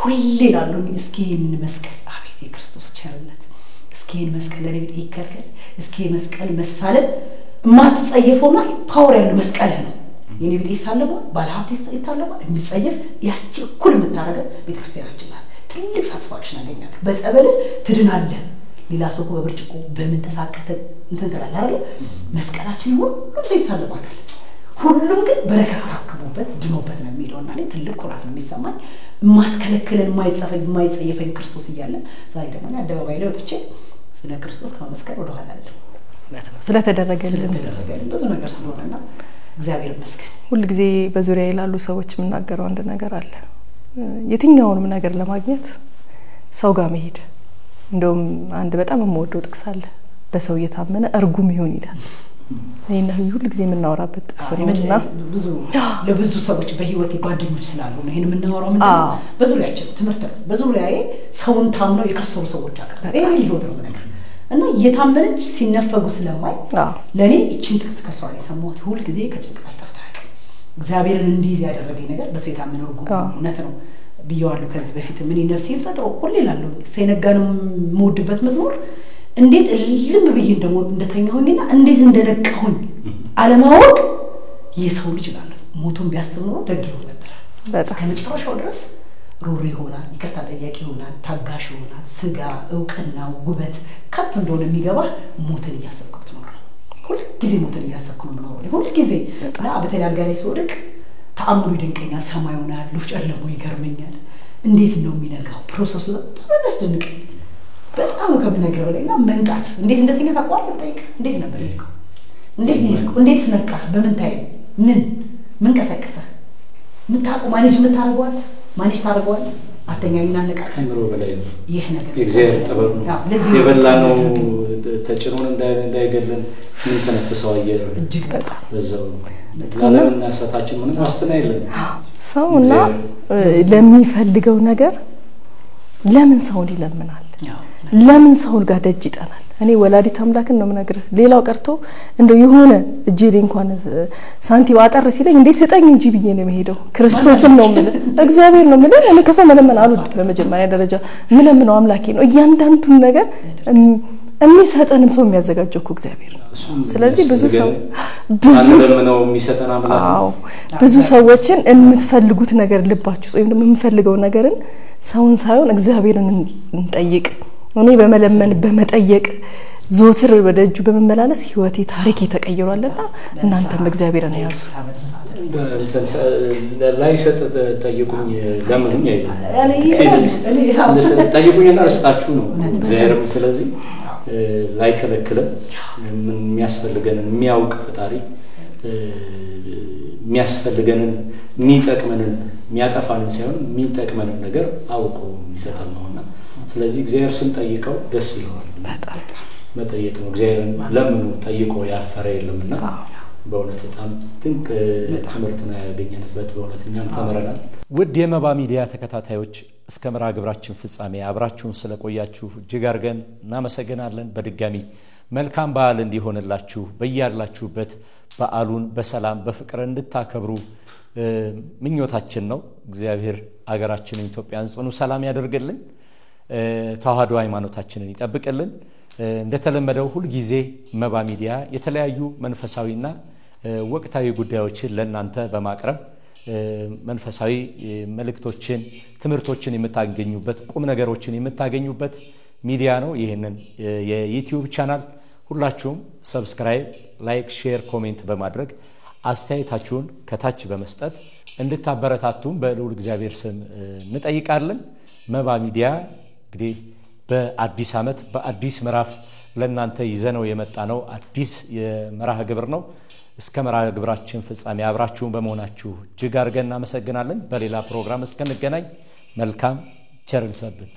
[SPEAKER 3] ሁሌ ላሉ እስኪ ምን መስቀል አቤት የክርስቶስ ቸርነት እስኪ መስቀል ለኔ ይከልከል እስኪ መስቀል መሳለም ማትጸየፈውና ፓወር ያለው መስቀል ነው የኔ ቤት ይሳለማ ባለሀብት ይታለማ የሚጸየፍ ያቺ እኩል የምታረገ ቤተክርስቲያናችን ናት ትልቅ ሳትስፋክሽን አገኛለሁ በጸበል ትድናለህ ሌላ ሰው በብርጭቆ በምን ተሳከተ እንትን ተላላ አይደል መስቀላችን ሁሉም ሰው ይሳለማታል ሁሉም ግን በረከት ታክሞበት ድኖበት ነው የሚለውና እኔ ትልቅ ኩራት ነው የሚሰማኝ ማትከለከለን ማይጸየፈኝ ክርስቶስ እያለ ዛሬ ደግሞ አደባባይ ላይ ወጥቼ ስለ ክርስቶስ ከመስከር ወደ ኋላ አይደለም
[SPEAKER 4] ስለተደረገልን
[SPEAKER 3] ብዙ ነገር ስለሆነና እግዚአብሔር ይመስገን
[SPEAKER 4] ሁሉ ጊዜ በዙሪያ ይላሉ ሰዎች ምናገረው አንድ ነገር አለ የትኛውንም ነገር ለማግኘት ሰው ጋር መሄድ እንደውም አንድ በጣም የምወደው ጥቅስ አለ በሰው የታመነ እርጉም ይሆን ይላል እኔና ሁሉ ጊዜ የምናወራበት ጥቅስ ነውና
[SPEAKER 3] ለብዙ ሰዎች በህይወት ጓደኞች ስላሉ ነው ይሄን የምናወራው ምንድነው በዙሪያችን ትምህርት በዙሪያዬ ሰውን ታምነው የከሰሩ ሰዎች አቀረ ይሄ ህይወት ነው ነገር እና የታመነች ሲነፈጉ ስለማይ ለኔ እቺን ጥቅስ ከሷል የሰማሁት ሁሉ ጊዜ ከጭንቅላት ተፍታክ እግዚአብሔርን እንዲዝ ያደረገኝ ነገር በሰይጣን ታመነ እርጉም እውነት ነው ብየዋለሁ ከዚህ በፊት ምን ነፍሴን ፈጥሮ ሁሉ ይላል ሰይነጋንም ሞድበት መዝሙር እንዴት ልም ብዬ እንደተኛሁኝና እንዴት እንደነቀሁኝ አለማወቅ የሰው ልጅ ይላል ሞቱን ቢያስብ ነው ደግ ይሆን ነበር እስከ መጨረሻው ድረስ ሩሪ ይሆናል ይከታ ጠያቂ ይሆናል ታጋሽ ይሆናል ስጋ ዕውቅና ውበት ከት እንደሆነ የሚገባ ሞትን ያሰብኩት ነው ሁሉ ጊዜ ሞትን ያሰብኩት ነው ሁሉ ጊዜ በተለይ አልጋ ላይ ስወድቅ ተአምሩ ይደንቀኛል ሰማዩና ያለው ጨለሞ ይገርመኛል እንዴት ነው የሚነጋው ፕሮሰሱ በጣም ያስደንቀኝ በጣም ከመነገር በላይና መንቃት እንዴት እንደተኛ ታቋል ጠይቅ እንዴት ነበር ይልከው እንዴት ስነቃ በምን ታይ ምን ቀሰቀሰ ምታቁ ማኔጅ ታረጋዋል አተኛኝና ነቃ
[SPEAKER 2] ከምሮ በላይ ነው
[SPEAKER 3] ይሄ ነገር
[SPEAKER 2] የእግዚአብሔር ጥበብ ነው የበላነው ተጭኖን እንዳይገለን ምን ተነፍሰው አየር
[SPEAKER 3] እጅግ በጣም
[SPEAKER 2] በዛው ለለምና ሰታችን ምን ዋስትና የለም
[SPEAKER 4] ሰውና ለሚፈልገው ነገር ለምን ሰውን ይለምናል ለምን ሰውን ጋር ደጅ ይጠናል እኔ ወላዲት አምላክን ነው ምነግርህ ሌላው ቀርቶ እንደው የሆነ እጄ ላይ እንኳን ሳንቲም አጠር ሲለኝ እንዴ ስጠኝ እንጂ ብዬ ነው የምሄደው ክርስቶስን ነው ምን እግዚአብሔር ነው ምን እኔ ከሰው መለመን አልወድም በመጀመሪያ ደረጃ ምን ነው አምላኬ ነው እያንዳንዱን ነገር የሚሰጠንም ሰው የሚያዘጋጀው እኮ እግዚአብሔር ስለዚህ ብዙ ሰው
[SPEAKER 2] ነው የሚሰጠን አምላክ
[SPEAKER 4] ብዙ ሰዎችን የምትፈልጉት ነገር ልባችሁ ወይም ደግሞ የምፈልገው ነገርን ሰውን ሳይሆን እግዚአብሔርን እንጠይቅ እኔ በመለመን በመጠየቅ ዞትር ወደጁ በመመላለስ ህይወቴ ታሪክ ተቀይሯልና እናንተም እግዚአብሔርን ያዙ
[SPEAKER 2] ላይ ተጠይቁኝ ለምን ስለዚህ ተጠይቁኝና አስታችሁ ነው እግዚአብሔር ስለዚህ ላይ ከለከለ ምን የሚያስፈልገንን የሚያውቅ ፈጣሪ የሚያስፈልገንን የሚጠቅመንን የሚያጠፋንን ሳይሆን የሚጠቅመንን ነገር አውቆ የሚሰጠን ነውና ስለዚህ እግዚአብሔር ስንጠይቀው ደስ ይለዋል
[SPEAKER 4] በጣም
[SPEAKER 2] መጠየቅ ነው እግዚአብሔርን ለምኑ ጠይቆ ያፈረ የለምና በእውነት በጣም ድንቅ ትምህርትና ያገኘንበት በእውነት እኛም ተመረናል ውድ የመባ ሚዲያ ተከታታዮች እስከ መርሃ ግብራችን ፍጻሜ አብራችሁን ስለቆያችሁ እጅግ አድርገን እናመሰግናለን በድጋሚ መልካም በዓል እንዲሆንላችሁ በእያላችሁበት በዓሉን በሰላም በፍቅር እንድታከብሩ ምኞታችን ነው እግዚአብሔር አገራችንን ኢትዮጵያን ጽኑ ሰላም ያደርግልን ተዋህዶ ሃይማኖታችንን ይጠብቅልን እንደተለመደው ሁሉ ጊዜ መባ ሚዲያ የተለያዩ መንፈሳዊና ወቅታዊ ጉዳዮችን ለእናንተ በማቅረብ መንፈሳዊ መልእክቶችን ትምህርቶችን የምታገኙበት ቁም ነገሮችን የምታገኙበት ሚዲያ ነው ይሄንን የዩቲዩብ ቻናል ሁላችሁም ሰብስክራይብ ላይክ ሼር ኮሜንት በማድረግ አስተያየታችሁን ከታች በመስጠት እንድታበረታቱን በልዑል እግዚአብሔር ስም እንጠይቃለን መባ ሚዲያ እንግዲህ በአዲስ ዓመት በአዲስ ምዕራፍ ለእናንተ ይዘነው የመጣነው አዲስ የመርሃ ግብር ነው እስከ መርሃ ግብራችን ፍጻሜ አብራችሁን በመሆናችሁ እጅግ አድርገን እናመሰግናለን በሌላ ፕሮግራም እስከንገናኝ መልካም ቸር ሰንብቱ